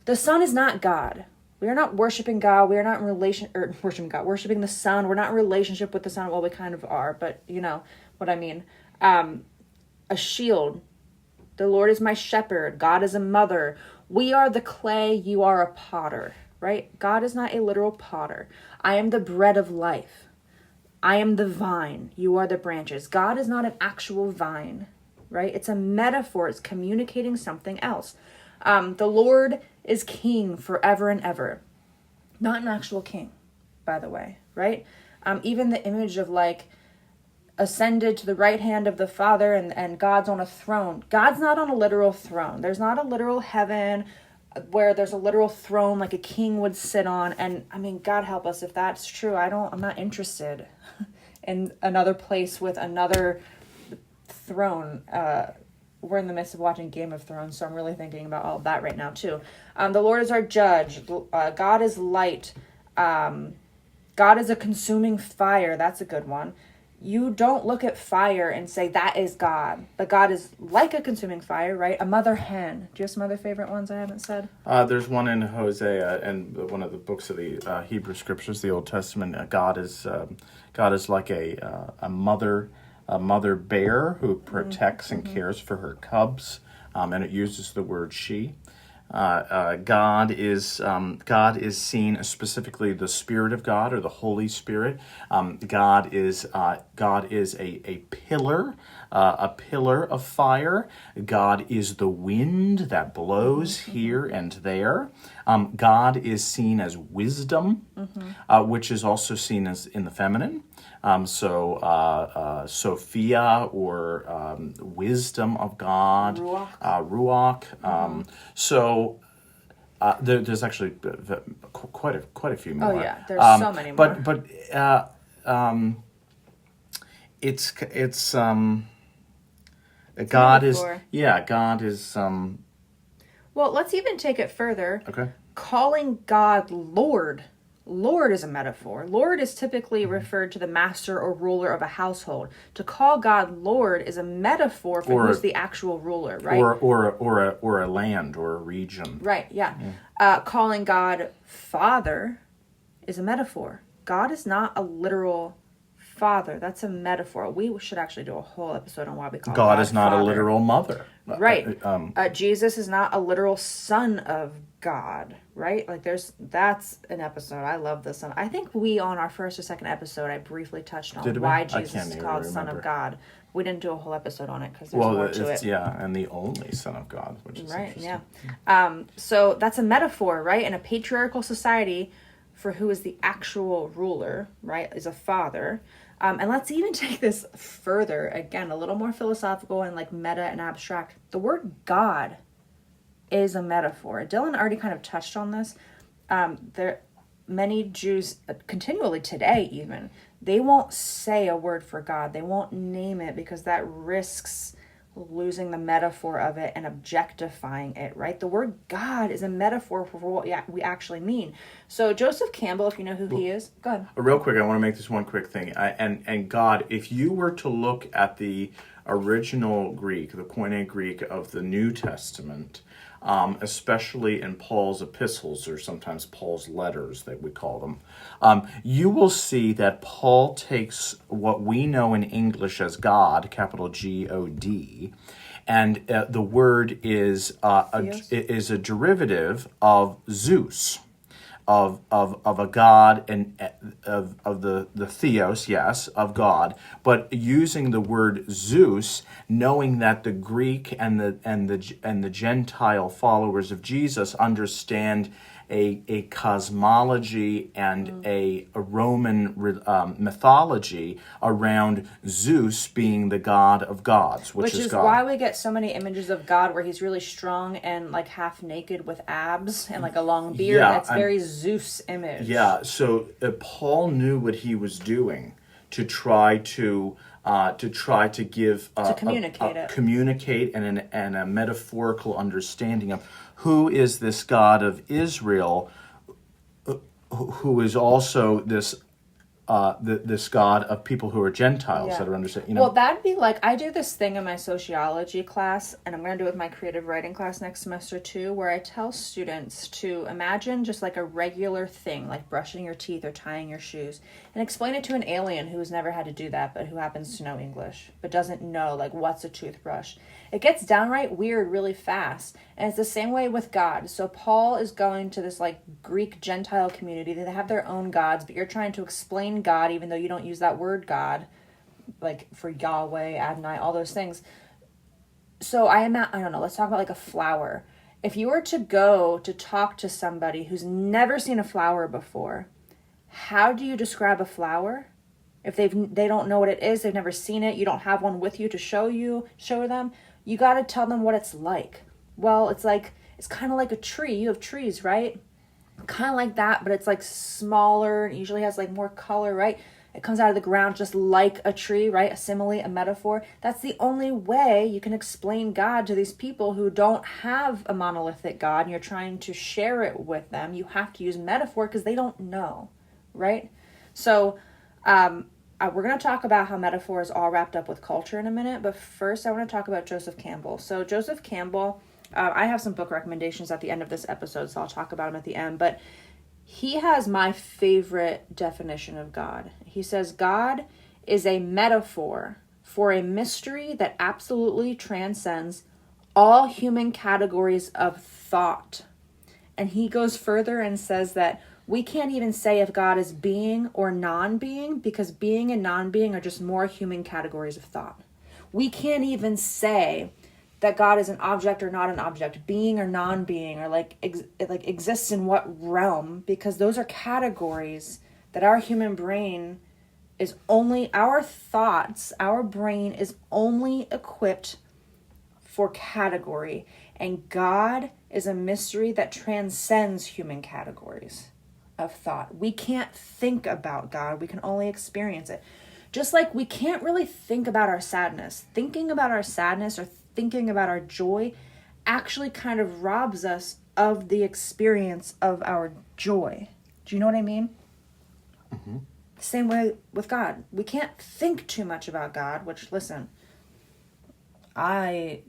The sun is not God. We are not worshiping God. We are not in worshiping the sun. We're not in relationship with the sun. Well, we kind of are, but you know what I mean. A shield. The Lord is my shepherd. God is a mother. We are the clay. You are a potter, right? God is not a literal potter. I am the bread of life. I am the vine, you are the branches. God is not an actual vine, right? It's a metaphor. It's communicating something else. The Lord is king forever and ever. Not an actual king, by the way, right? Even the image of like ascended to the right hand of the Father and God's on a throne. God's not on a literal throne. There's not a literal heaven where there's a literal throne like a king would sit on. And I mean, God help us if that's true. I'm not interested in another place with another throne. We're in the midst of watching Game of Thrones, so I'm really thinking about all of that right now too. The Lord is our judge. God is light. God is a consuming fire. That's a good one. You don't look at fire and say that is God, but God is like a consuming fire, right? A mother hen. Do you have some other favorite ones I haven't said? There's one in Hosea and one of the books of the Hebrew Scriptures, the Old Testament. God is like a mother bear who protects and cares for her cubs, and it uses the word she. God is seen as specifically the Spirit of God or the Holy Spirit. God is a pillar of fire. God is the wind that blows here and there. God is seen as wisdom, which is also seen as in the feminine. Sophia or wisdom of God, Ruach. There's actually quite a few more. Oh yeah, there's so many more. But it's God is Well, let's even take it further. Okay. Calling God Lord. Lord is a metaphor. Lord is typically referred to the master or ruler of a household. To call God Lord is a metaphor for who's the actual ruler, right? Or a land or a region. Right, yeah. Calling God Father is a metaphor. God is not a literal father. That's a metaphor. We should actually do a whole episode on why we call God is not Father. A literal mother. Right. Jesus is not a literal son of God, right? Like that's an episode. I love this one. I think we on our first or second episode, I briefly touched on why Jesus is called Son of God. We didn't do a whole episode on it because there's more to it. Yeah, and the only Son of God, which is right. Interesting. Yeah. So that's a metaphor, right? In a patriarchal society, for who is the actual ruler, right, is a father. And let's even take this further, again, a little more philosophical and like meta and abstract. The word God is a metaphor. Dillon already kind of touched on this. Many Jews, continually today even, they won't say a word for God. They won't name it because that risks losing the metaphor of it and objectifying it, right? The word God is a metaphor for what we actually mean. So Joseph Campbell, if you know who he is, go ahead. Real quick, I want to make this one quick thing. And God, if you were to look at the original Greek, the Koine Greek of the New Testament, especially in Paul's epistles, or sometimes Paul's letters that we call them, you will see that Paul takes what we know in English as God, capital G-O-D, and the word is a derivative of Zeus. Of a god and of the theos, yes, of God, but using the word Zeus, knowing that the Greek and the Gentile followers of Jesus understand a cosmology and a Roman mythology around Zeus being the god of gods, which is God. Why we get so many images of God where he's really strong and like half naked with abs and like a long beard. Yeah, That's very Zeus image. Yeah, so Paul knew what he was doing to try to give communicate and a metaphorical understanding of who is this God of Israel, who is also this God of people who are Gentiles that are understanding. Well, that'd be like, I do this thing in my sociology class, and I'm going to do it with my creative writing class next semester too, where I tell students to imagine just like a regular thing, like brushing your teeth or tying your shoes, and explain it to an alien who has never had to do that, but who happens to know English, but doesn't know like what's a toothbrush. It gets downright weird really fast, and it's the same way with God. So Paul is going to this like Greek Gentile community. They have their own gods, but you're trying to explain God, even though you don't use that word God, like for Yahweh, Adonai, all those things. So I don't know, let's talk about like a flower. If you were to go to talk to somebody who's never seen a flower before, how do you describe a flower? If they don't know what it is, they've never seen it, you don't have one with you to show them, you got to tell them what it's like. Well, it's kind of like a tree. You have trees, right? Kind of like that, but it's like smaller and usually has like more color, right? It comes out of the ground just like a tree, right? A simile, a metaphor. That's the only way you can explain God to these people who don't have a monolithic God and you're trying to share it with them. You have to use metaphor because they don't know, right? So we're going to talk about how metaphor is all wrapped up with culture in a minute, but first I want to talk about Joseph Campbell. So Joseph Campbell, I have some book recommendations at the end of this episode, so I'll talk about him at the end, but he has my favorite definition of God. He says, God is a metaphor for a mystery that absolutely transcends all human categories of thought. And he goes further and says that we can't even say if God is being or non-being, because being and non-being are just more human categories of thought. We can't even say that God is an object or not an object, being or non-being, or like exists in what realm, because those are categories that our human brain is only, our thoughts, our brain is only equipped for category. And God is a mystery that transcends human categories of thought. We can't think about God. We can only experience it. Just like we can't really think about our sadness. Thinking about our sadness or thinking about our joy actually kind of robs us of the experience of our joy. Do you know what I mean? Mm-hmm. Same way with God. We can't think too much about God, which, listen, I'm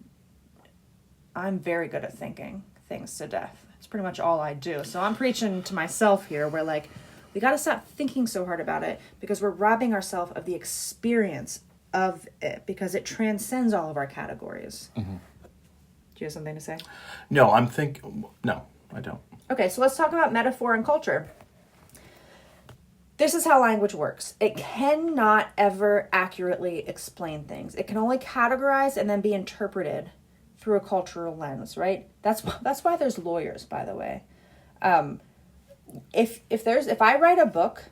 very good at thinking things to death. It's pretty much all I do. So I'm preaching to myself here where like, we got to stop thinking so hard about it because we're robbing ourselves of the experience of it because it transcends all of our categories. Mm-hmm. Do you have something to say? No, no, I don't. Okay, so let's talk about metaphor and culture. This is how language works. It cannot ever accurately explain things. It can only categorize and then be interpreted through a cultural lens, right? That's why there's lawyers, by the way. If I write a book,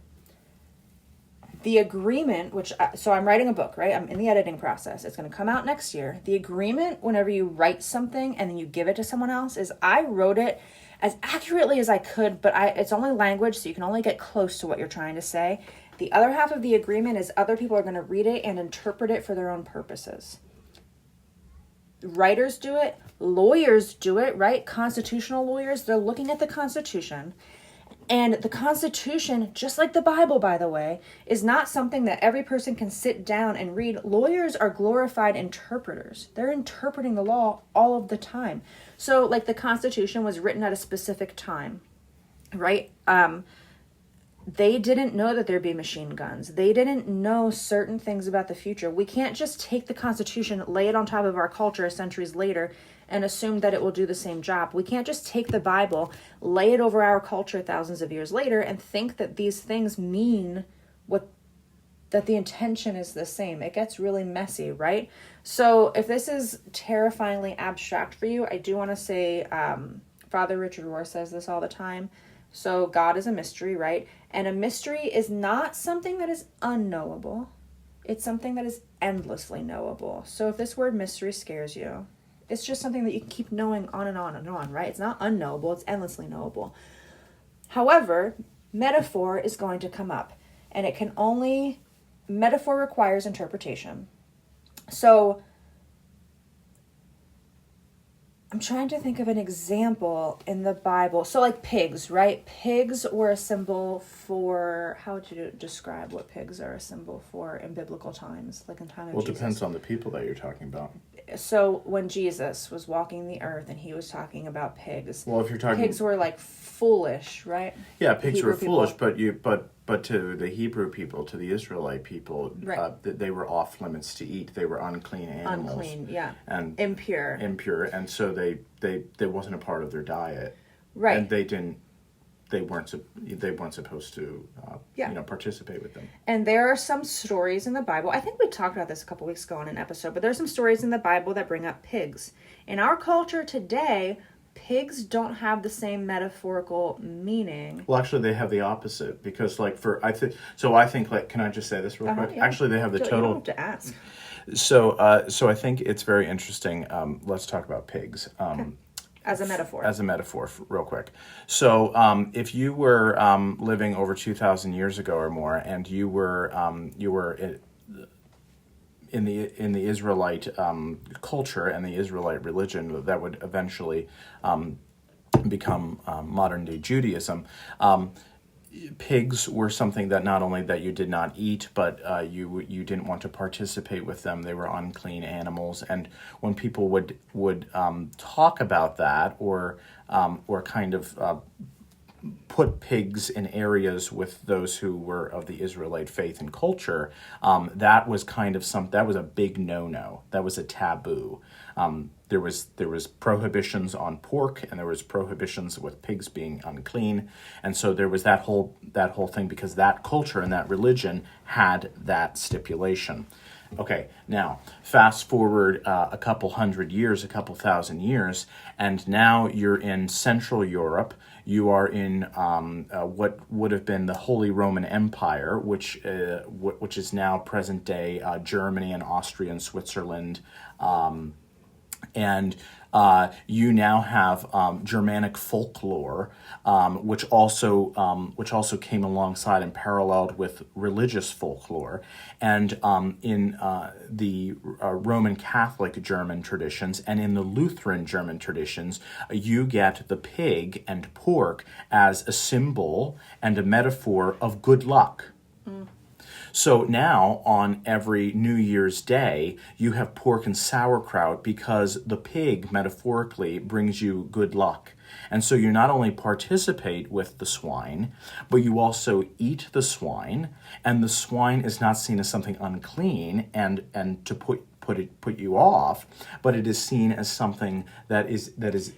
The agreement, so I'm writing a book, right? I'm in the editing process. It's going to come out next year. The agreement, whenever you write something and then you give it to someone else, is I wrote it as accurately as I could, but it's only language, so you can only get close to what you're trying to say. The other half of the agreement is other people are going to read it and interpret it for their own purposes. Writers do it. Lawyers do it, right? Constitutional lawyers, they're looking at the Constitution. And the Constitution, just like the Bible, by the way, is not something that every person can sit down and read. Lawyers are glorified interpreters. They're interpreting the law all of the time. So, like, the Constitution was written at a specific time, right? They didn't know that there'd be machine guns. They didn't know certain things about the future. We can't just take the Constitution, lay it on top of our culture centuries later, and assume that it will do the same job. We can't just take the Bible, lay it over our culture thousands of years later, and think that these things mean that the intention is the same. It gets really messy, right? So if this is terrifyingly abstract for you, I do want to say, Father Richard Rohr says this all the time. So God is a mystery, right? And a mystery is not something that is unknowable. It's something that is endlessly knowable. So if this word mystery scares you, it's just something that you can keep knowing on and on and on, right? It's not unknowable, it's endlessly knowable. However, metaphor is going to come up, and metaphor requires interpretation. So I'm trying to think of an example in the Bible. So like pigs, right? Pigs were a symbol for, how would you describe what pigs are a symbol for in biblical times, like in time of Jesus? Well, it depends on the people that you're talking about. So when Jesus was walking the earth and he was talking about pigs, well, if you're talking, pigs were like foolish, right? Yeah, pigs Hebrew were foolish, but to the Hebrew people, to the Israelite people, right. They were off limits to eat. They were unclean animals. Unclean, yeah. And impure, and so they wasn't a part of their diet. Right. And they weren't supposed to participate with them. And there are some stories in the Bible. I think we talked about this a couple weeks ago in an episode, but there's some stories in the Bible that bring up pigs. In our culture today, pigs don't have the same metaphorical meaning. Well, actually, they have the opposite, because I think can I just say this real quick? Yeah. Actually, they have the total. You don't have to ask. So I think it's very interesting. Let's talk about pigs. Okay. As a metaphor. As a metaphor, real quick. So if you were living over 2,000 years ago or more, and you were in the Israelite culture and the Israelite religion that would eventually become modern day Judaism, pigs were something that not only that you did not eat, but you didn't want to participate with them. They were unclean animals, and when people would talk about that or kind of put pigs in areas with those who were of the Israelite faith and culture, that was that was a big no-no. That was a taboo. There was prohibitions on pork, and there was prohibitions with pigs being unclean, and so there was that whole thing, because that culture and that religion had that stipulation. Okay, now fast forward a couple thousand years, and now you're in Central Europe. You are in what would have been the Holy Roman Empire, which is now present day Germany and Austria and Switzerland. And you now have Germanic folklore, which also came alongside and paralleled with religious folklore. And in the Roman Catholic German traditions and in the Lutheran German traditions, you get the pig and pork as a symbol and a metaphor of good luck. So now, on every New Year's Day, you have pork and sauerkraut, because the pig, metaphorically, brings you good luck. And so you not only participate with the swine, but you also eat the swine, and the swine is not seen as something unclean and to put put you off, but it is seen as something that is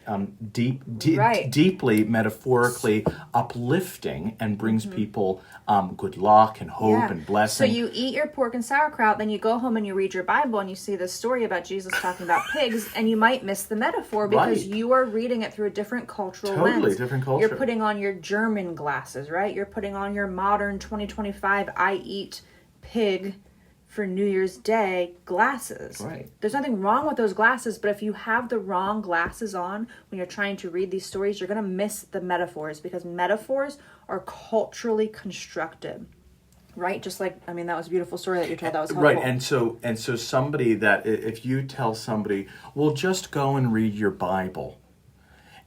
Right. deeply metaphorically uplifting and brings people good luck and hope and So blessing. you eat your pork and sauerkraut, then you go home and you read your Bible and you see this story about Jesus talking about pigs, and you might miss the metaphor because Right. you are reading it through a different cultural Totally lens. different culture. You're putting on your German glasses, right? You're putting on your modern 2025 I eat pig for New Year's Day glasses. Right. There's nothing wrong with those glasses, but if you have the wrong glasses on when you're trying to read these stories, you're going to miss the metaphors, because metaphors are culturally constructed. Right? Just like, I mean, that was a beautiful story that you told. That was helpful. Right, and so somebody that, if you tell somebody, well, just go and read your Bible,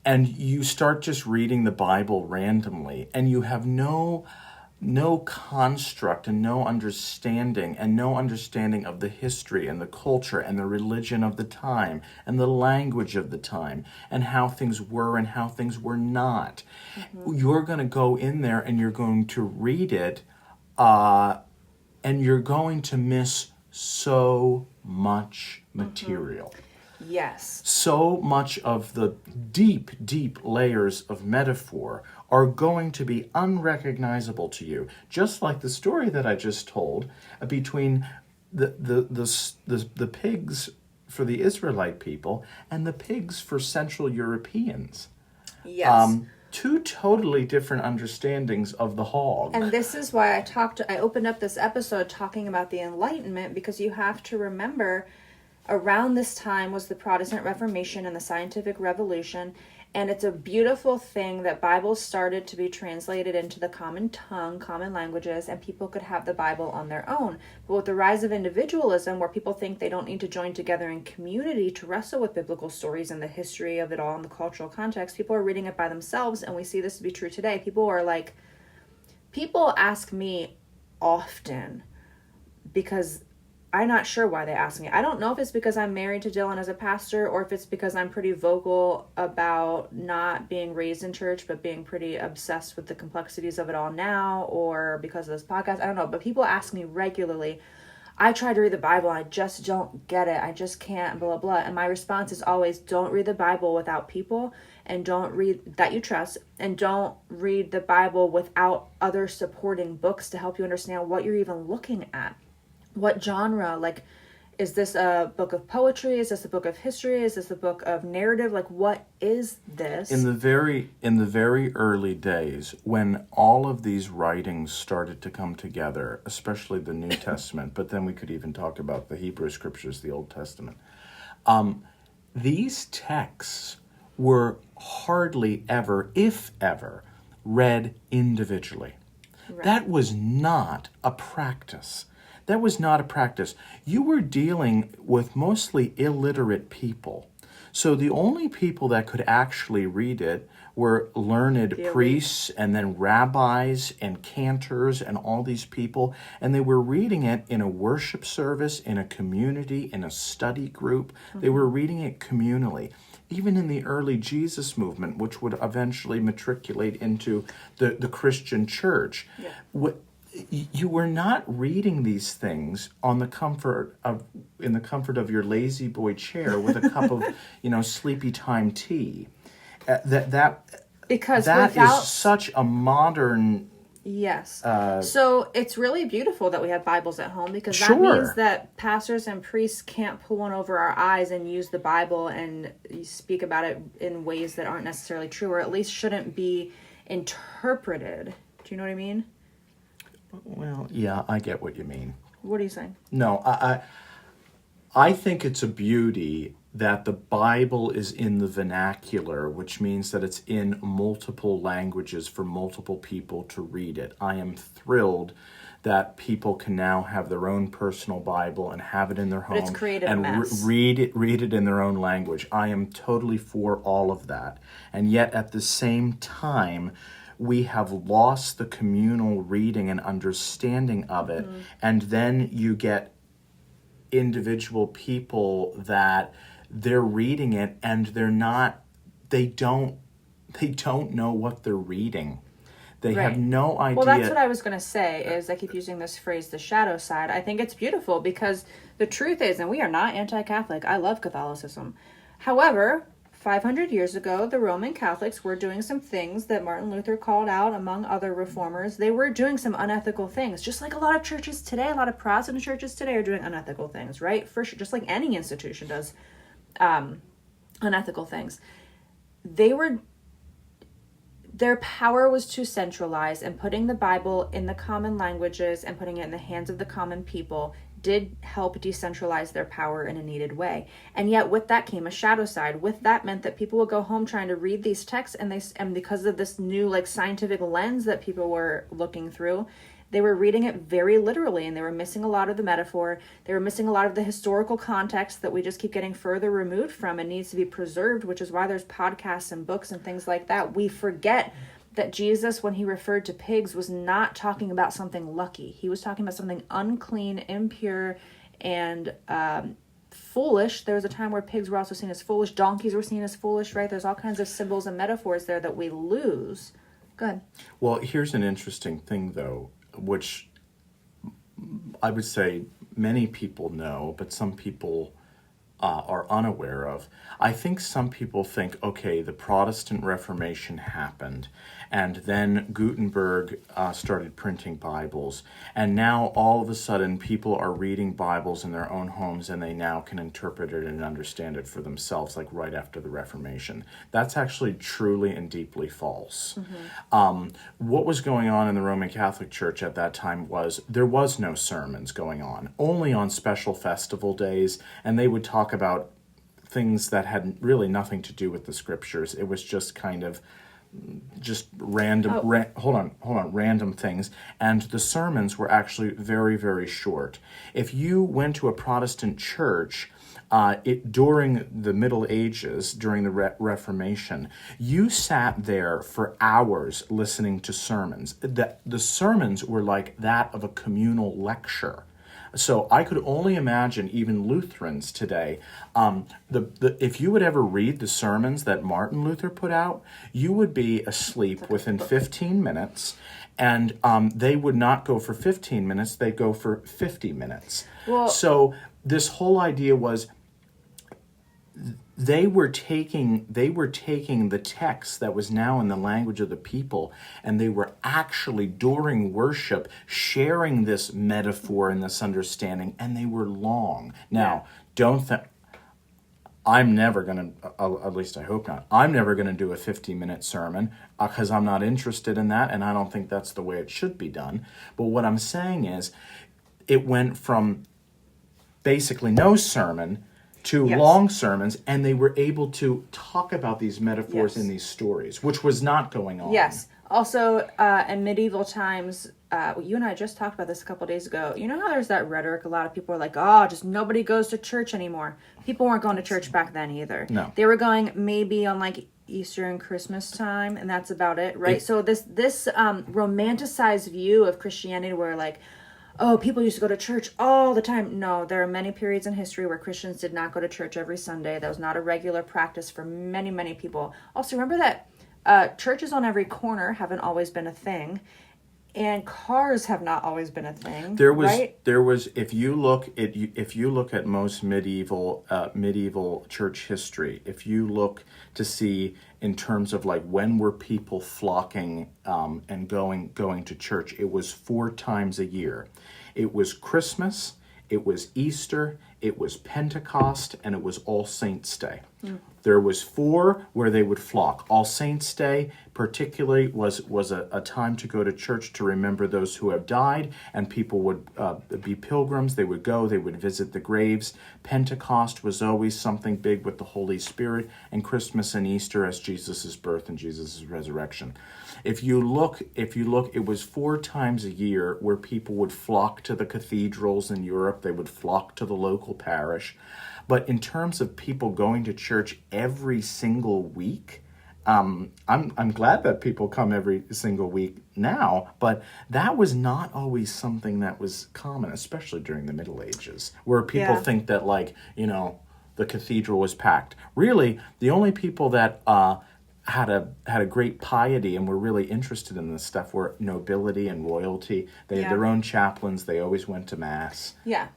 and you start just reading the Bible randomly, and you have no construct and no understanding of the history and the culture and the religion of the time and the language of the time and how things were and how things were not. You're going to go in there and you're going to read it, and you're going to miss so much material. Yes. So much of the deep, deep layers of metaphor are going to be unrecognizable to you. Just like the story that I just told between the pigs for the Israelite people and the pigs for Central Europeans. Yes. Two totally different understandings of the hog. And this is why I opened up this episode talking about the Enlightenment, because you have to remember around this time was the Protestant Reformation and the Scientific Revolution. And it's a beautiful thing that Bibles started to be translated into the common tongue, common languages, and people could have the Bible on their own. But with the rise of individualism, where people think they don't need to join together in community to wrestle with biblical stories and the history of it all and the cultural context, people are reading it by themselves, and we see this to be true today. People ask me often, because I'm not sure why they ask me. I don't know if it's because I'm married to Dillon as a pastor, or if it's because I'm pretty vocal about not being raised in church, but being pretty obsessed with the complexities of it all now, or because of this podcast. I don't know. But people ask me regularly, I try to read the Bible, I just don't get it. I just can't, blah, blah, blah. And my response is always, don't read the Bible without people, and don't read that you trust, and don't read the Bible without other supporting books to help you understand what you're even looking at. What genre? Like, is this a book of poetry? Is this a book of history? Is this a book of narrative? Like, what is this? In the very early days, when all of these writings started to come together, especially the New Testament, but then we could even talk about the Hebrew Scriptures, the Old Testament, these texts were hardly ever, if ever, read individually. Right. That was not a practice. That was not a practice. You were dealing with mostly illiterate people. So the only people that could actually read it were learned priests and then rabbis and cantors and all these people. And they were reading it in a worship service, in a community, in a study group. They were reading it communally. Even in the early Jesus movement, which would eventually matriculate into the Christian church, you were not reading these things in the comfort of your lazy boy chair with a cup of sleepy time tea. Because that is such a modern. Yes. So it's really beautiful that we have Bibles at home, because that Sure. means that pastors and priests can't pull one over our eyes and use the Bible and speak about it in ways that aren't necessarily true, or at least shouldn't be interpreted. Do you know what I mean? Well, yeah, I get what you mean. What are you saying? No, I think it's a beauty that the Bible is in the vernacular, which means that it's in multiple languages for multiple people to read it. I am thrilled that people can now have their own personal Bible and have it in their home, But it's created a and mess. read it in their own language. I am totally for all of that. And yet at the same time, we have lost the communal reading and understanding of it. And then you get individual people that they're reading it and they don't know what they're reading. They have no idea. Well, that's what I was going to say, is I keep using this phrase, the shadow side. I think it's beautiful because the truth is, and we are not anti-Catholic. I love Catholicism. However, 500 years ago, the Roman Catholics were doing some things that Martin Luther called out, among other reformers. They were doing some unethical things, just like a lot of churches today, a lot of Protestant churches today are doing unethical things, right? For sure, just like any institution does unethical things. Their power was too centralized, and putting the Bible in the common languages and putting it in the hands of the common people did help decentralize their power in a needed way. And yet with that came a shadow side. With that meant that people would go home trying to read these texts, and because of this new like scientific lens that people were looking through, they were reading it very literally, and they were missing a lot of the metaphor. They were missing a lot of the historical context that we just keep getting further removed from and needs to be preserved, which is why there's podcasts and books and things like that. We forget that Jesus, when he referred to pigs, was not talking about something lucky. He was talking about something unclean, impure, and foolish. There was a time where pigs were also seen as foolish. Donkeys were seen as foolish, right? There's all kinds of symbols and metaphors there that we lose. Go ahead. Well, here's an interesting thing, though, which I would say many people know, but some people are unaware of. I think some people think, okay, the Protestant Reformation happened, and then Gutenberg started printing Bibles, and now all of a sudden people are reading Bibles in their own homes, and they now can interpret it and understand it for themselves, like right after the Reformation. That's actually truly and deeply false. What was going on in the Roman Catholic Church at that time was there was no sermons going on, only on special festival days, and they would talk about things that had really nothing to do with the scriptures. It was just kind of just random, random things. And the sermons were actually very, very short. If you went to a Protestant church during the Middle Ages, during the Reformation, you sat there for hours listening to sermons. The sermons were like that of a communal lecture. So I could only imagine even Lutherans today, if you would ever read the sermons that Martin Luther put out, you would be asleep within 15 minutes, and they would not go for 15 minutes, they'd go for 50 minutes. Well, so this whole idea was they were taking the text that was now in the language of the people, and they were actually during worship sharing this metaphor and this understanding, and they were long. Now, I'm never going to, at least I hope not, I'm never going to do a 50-minute sermon because I'm not interested in that, and I don't think that's the way it should be done. But what I'm saying is it went from basically no sermon to long sermons, and they were able to talk about these metaphors in these stories, which was not going on. Yes. Also, in medieval times, you and I just talked about this a couple days ago. You know how there's that rhetoric? A lot of people are like, oh, just nobody goes to church anymore. People weren't going to church back then either. No. They were going maybe on like Easter and Christmas time, and that's about it, right? So this romanticized view of Christianity where like, oh, people used to go to church all the time. No, there are many periods in history where Christians did not go to church every Sunday. That was not a regular practice for many, many people. Also, remember that churches on every corner haven't always been a thing, and cars have not always been a thing. There was, right? If you look at most medieval church history, if you look to see in terms of like when were people flocking and going to church, it was 4 times a year. It was Christmas, it was Easter, it was Pentecost, and it was All Saints' Day. There was 4 where they would flock. All Saints' Day particularly was a time to go to church to remember those who have died, and people would be pilgrims. They would go, they would visit the graves. Pentecost was always something big with the Holy Spirit, and Christmas and Easter as Jesus' birth and Jesus' resurrection. If you look, it was 4 times a year where people would flock to the cathedrals in Europe. They would flock to the local parish. But in terms of people going to church every single week, I'm glad that people come every single week now, but that was not always something that was common, especially during the Middle Ages, where people think that the cathedral was packed. Really, the only people that had a great piety and were really interested in this stuff, were nobility and royalty. They had their own chaplains. They always went to mass. Yeah.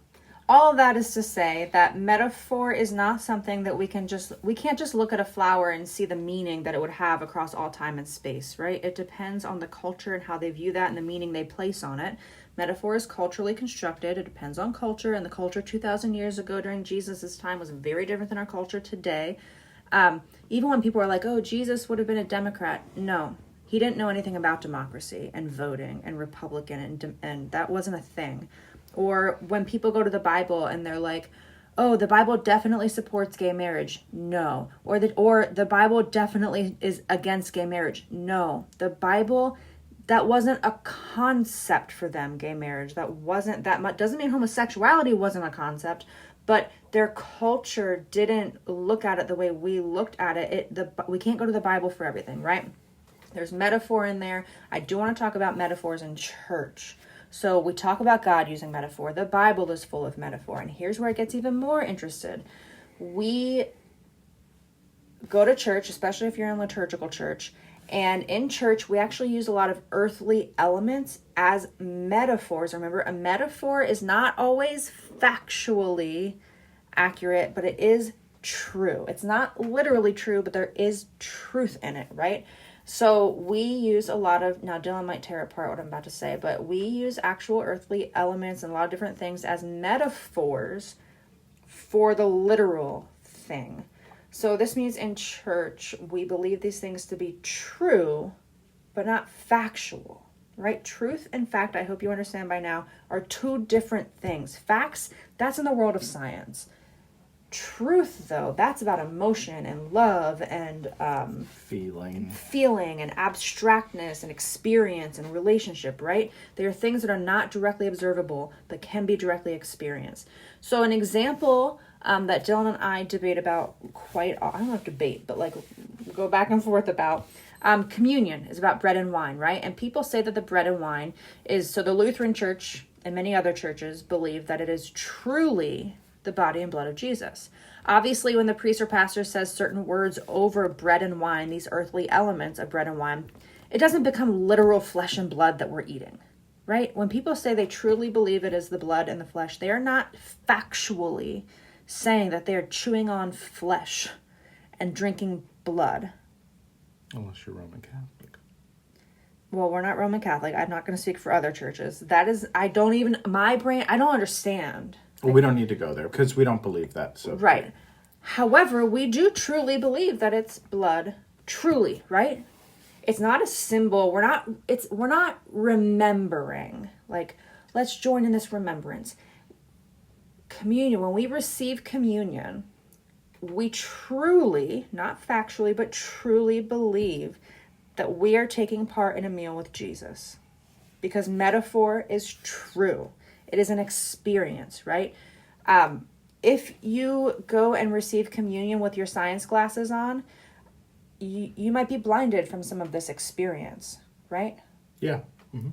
All of that is to say that metaphor is not something that we can't just look at a flower and see the meaning that it would have across all time and space, right? It depends on the culture and how they view that and the meaning they place on it. Metaphor is culturally constructed. It depends on culture, and the culture 2,000 years ago during Jesus' time was very different than our culture today. Even when people are like, oh, Jesus would have been a Democrat. No, he didn't know anything about democracy and voting and Republican, and that wasn't a thing. Or when people go to the Bible and they're like, oh, the Bible definitely supports gay marriage. No. Or the Bible definitely is against gay marriage. No. The Bible, that wasn't a concept for them, gay marriage. That wasn't that much. Doesn't mean homosexuality wasn't a concept, but their culture didn't look at it the way we looked at it. We can't go to the Bible for everything, right? There's metaphor in there. I do want to talk about metaphors in church. So we talk about God using metaphor. The Bible is full of metaphor. And here's where it gets even more interested. We go to church, especially if you're in liturgical church. And in church, we actually use a lot of earthly elements as metaphors. Remember, a metaphor is not always factually accurate, but it is true. It's not literally true, but there is truth in it, right? So we use a lot of, now Dillon might tear apart what I'm about to say, but we use actual earthly elements and a lot of different things as metaphors for the literal thing. So this means in church, we believe these things to be true, but not factual, right? Truth and fact, I hope you understand by now, are two different things. Facts, that's in the world of science. Truth, though, that's about emotion and love and feeling and abstractness and experience and relationship, right? They are things that are not directly observable but can be directly experienced. So an example that Dillon and I debate about I don't have to debate, but like go back and forth about communion is about bread and wine, right? And people say that the bread and wine is, so the Lutheran Church and many other churches believe that it is truly the body and blood of Jesus. Obviously, when the priest or pastor says certain words over bread and wine, these earthly elements of bread and wine, it doesn't become literal flesh and blood that we're eating, right? When people say they truly believe it is the blood and the flesh, they are not factually saying that they are chewing on flesh and drinking blood. Unless you're Roman Catholic. Well, we're not Roman Catholic. I'm not going to speak for other churches. That is, I don't understand. Well, we don't need to go there because we don't believe that. So right. However, we do truly believe that it's blood, truly, right? It's not a symbol. We're not remembering. Like, let's join in this remembrance. Communion, when we receive communion, we truly, not factually, but truly believe that we are taking part in a meal with Jesus. Because metaphor is true. It is an experience, right? If you go and receive communion with your science glasses on, you might be blinded from some of this experience, right? Yeah. Mm-hmm.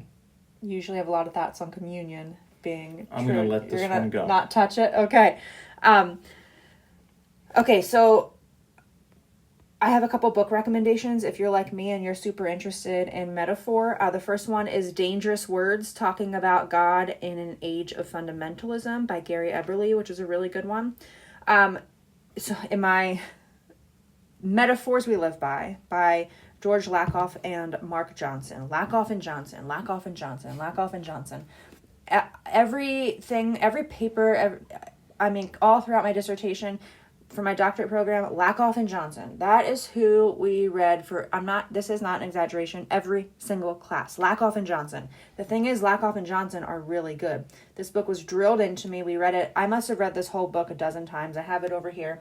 You usually have a lot of thoughts on communion being I'm true. going to let this one go. Not touch it? Okay. Okay, so I have a couple book recommendations if you're like me and you're super interested in metaphor. The first one is Dangerous Words, Talking About God in an Age of Fundamentalism by Gary Eberly, which is a really good one. So in my Metaphors We Live by George Lakoff and Mark Johnson. Lakoff and Johnson. Everything, every paper, all throughout my dissertation, for my doctorate program, Lakoff and Johnson. That is who we read for, this is not an exaggeration, every single class. Lakoff and Johnson. The thing is, Lakoff and Johnson are really good. This book was drilled into me. We read it. I must have read this whole book a dozen times. I have it over here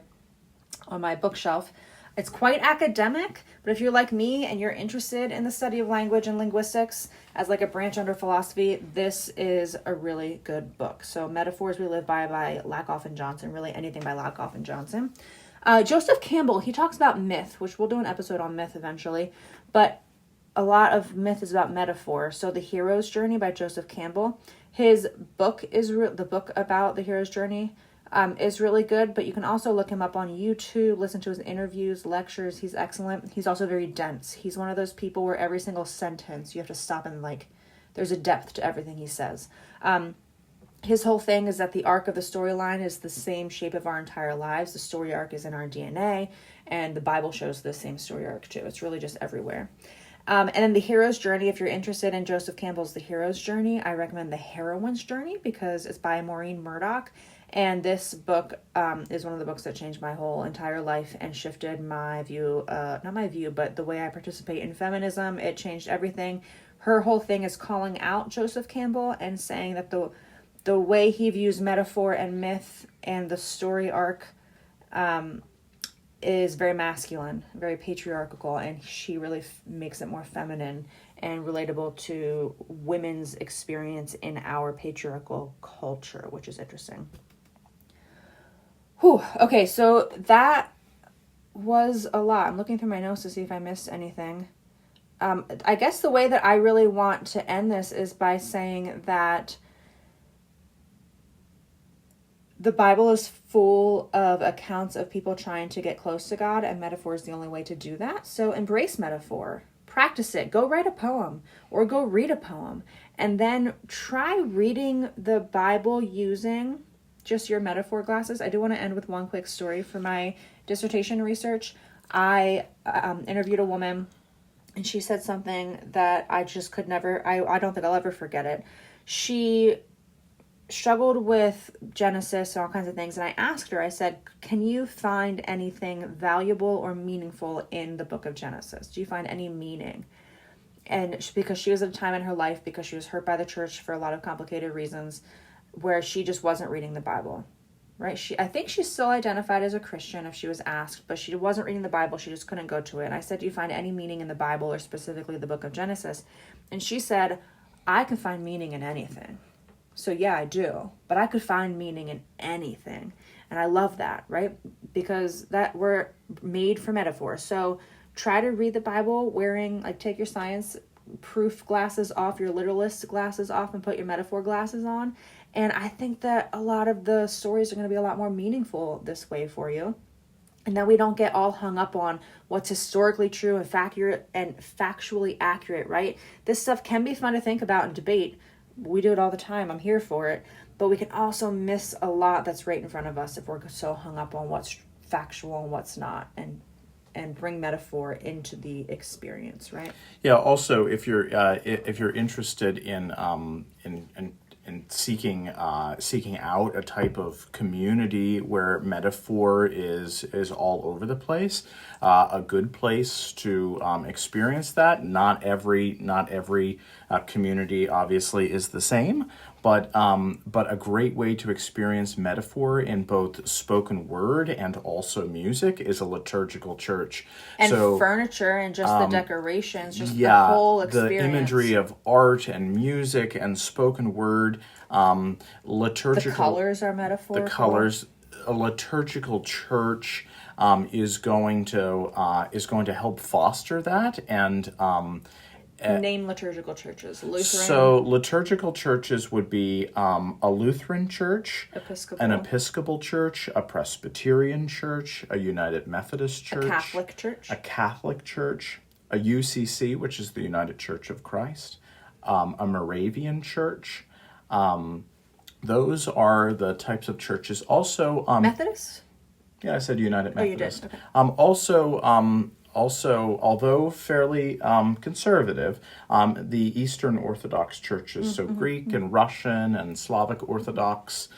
on my bookshelf. It's quite academic, but if you're like me and you're interested in the study of language and linguistics as like a branch under philosophy, this is a really good book. So Metaphors We Live by Lakoff and Johnson, really anything by Lakoff and Johnson. Joseph Campbell, he talks about myth, which we'll do an episode on myth eventually, but a lot of myth is about metaphor. So The Hero's Journey by Joseph Campbell. His book is the book about the hero's journey. is really good, but you can also look him up on YouTube, listen to his interviews, lectures. He's excellent. He's also very dense. He's one of those people where every single sentence you have to stop and there's a depth to everything he says. His whole thing is that the arc of the storyline is the same shape of our entire lives. The story arc is in our DNA, and the Bible shows the same story arc too. It's really just everywhere. And then the hero's journey, if you're interested in Joseph Campbell's The Hero's Journey, I recommend The Heroine's Journey because it's by Maureen Murdoch. And this book is one of the books that changed my whole entire life and shifted my view, not my view, but the way I participate in feminism. It changed everything. Her whole thing is calling out Joseph Campbell and saying that the way he views metaphor and myth and the story arc is very masculine, very patriarchal, and she really makes it more feminine and relatable to women's experience in our patriarchal culture, which is interesting. Whew. Okay, so that was a lot. I'm looking through my notes to see if I missed anything. I guess the way that I really want to end this is by saying that the Bible is full of accounts of people trying to get close to God, and metaphor is the only way to do that. So embrace metaphor. Practice it. Go write a poem or go read a poem. And then try reading the Bible using just your metaphor glasses. I do want to end with one quick story for my dissertation research. I interviewed a woman, and she said something that I just could never, I don't think I'll ever forget it. She struggled with Genesis and all kinds of things, and I asked her, I said, can you find anything valuable or meaningful in the book of Genesis? Do you find any meaning? And because she was at a time in her life, because she was hurt by the church for a lot of complicated reasons, where she just wasn't reading the Bible, right? I think she still identified as a Christian if she was asked, but she wasn't reading the Bible. She just couldn't go to it. And I said, do you find any meaning in the Bible, or specifically the book of Genesis? And she said, I can find meaning in anything. So yeah, I do, but I could find meaning in anything. And I love that, right? Because that we're made for metaphor. So try to read the Bible wearing, take your science proof glasses off, your literalist glasses off, and put your metaphor glasses on. And I think that a lot of the stories are going to be a lot more meaningful this way for you. And then we don't get all hung up on what's historically true and factually accurate, right? This stuff can be fun to think about and debate. We do it all the time. I'm here for it. But we can also miss a lot that's right in front of us if we're so hung up on what's factual and what's not, and bring metaphor into the experience, right? Yeah. Also, if you're interested in seeking out a type of community where metaphor is all over the place, a good place to experience that. Not every community obviously is the same, but a great way to experience metaphor in both spoken word and also music is a liturgical church. And so, furniture and just the decorations, just the whole experience. The imagery of art and music and spoken word, liturgical. The colors are metaphorical. The colors, a liturgical church is going to help foster that. And name liturgical churches. Lutheran. So liturgical churches would be a Lutheran church, Episcopal. an Episcopal church, a Presbyterian church, a United Methodist church, a Catholic church, a UCC, which is the United Church of Christ, a Moravian church. Those are the types of churches. Also, Methodist? Yeah, I said United Methodist. Oh, you did? Okay. Also, although fairly conservative, the Eastern Orthodox churches, so Greek and Russian and Slavic Orthodox,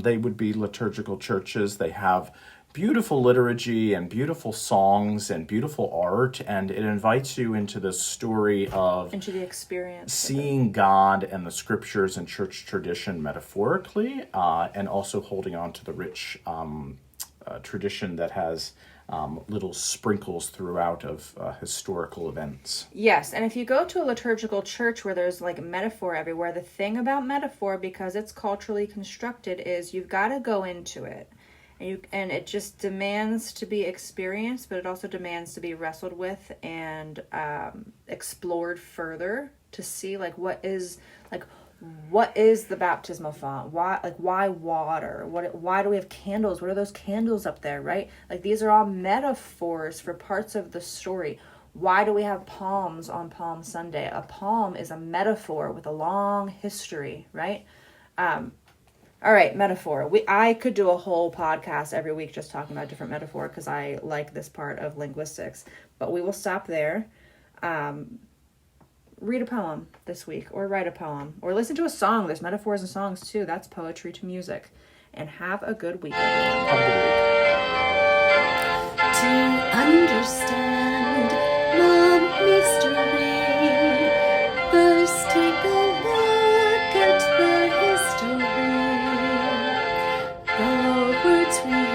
they would be liturgical churches. They have beautiful liturgy and beautiful songs and beautiful art, and it invites you into the story of into the experience, seeing God and the scriptures and church tradition metaphorically, and also holding on to the rich tradition that has little sprinkles throughout of historical events. Yes, and if you go to a liturgical church where there's metaphor everywhere, the thing about metaphor, because it's culturally constructed, is you've got to go into it. And it just demands to be experienced, but it also demands to be wrestled with and explored further to see what what is the baptismal font? Why water? Why do we have candles? What are those candles up there, right? Like, these are all metaphors for parts of the story. Why do we have palms on Palm Sunday? A palm is a metaphor with a long history, right? All right, metaphor. I could do a whole podcast every week just talking about different metaphor because I like this part of linguistics. But we will stop there. Read a poem this week, or write a poem, or listen to a song. There's metaphors and songs too. That's poetry to music. And have a good week, everyone. Have a good week. To understand the mystery, first take a look at the history. The words we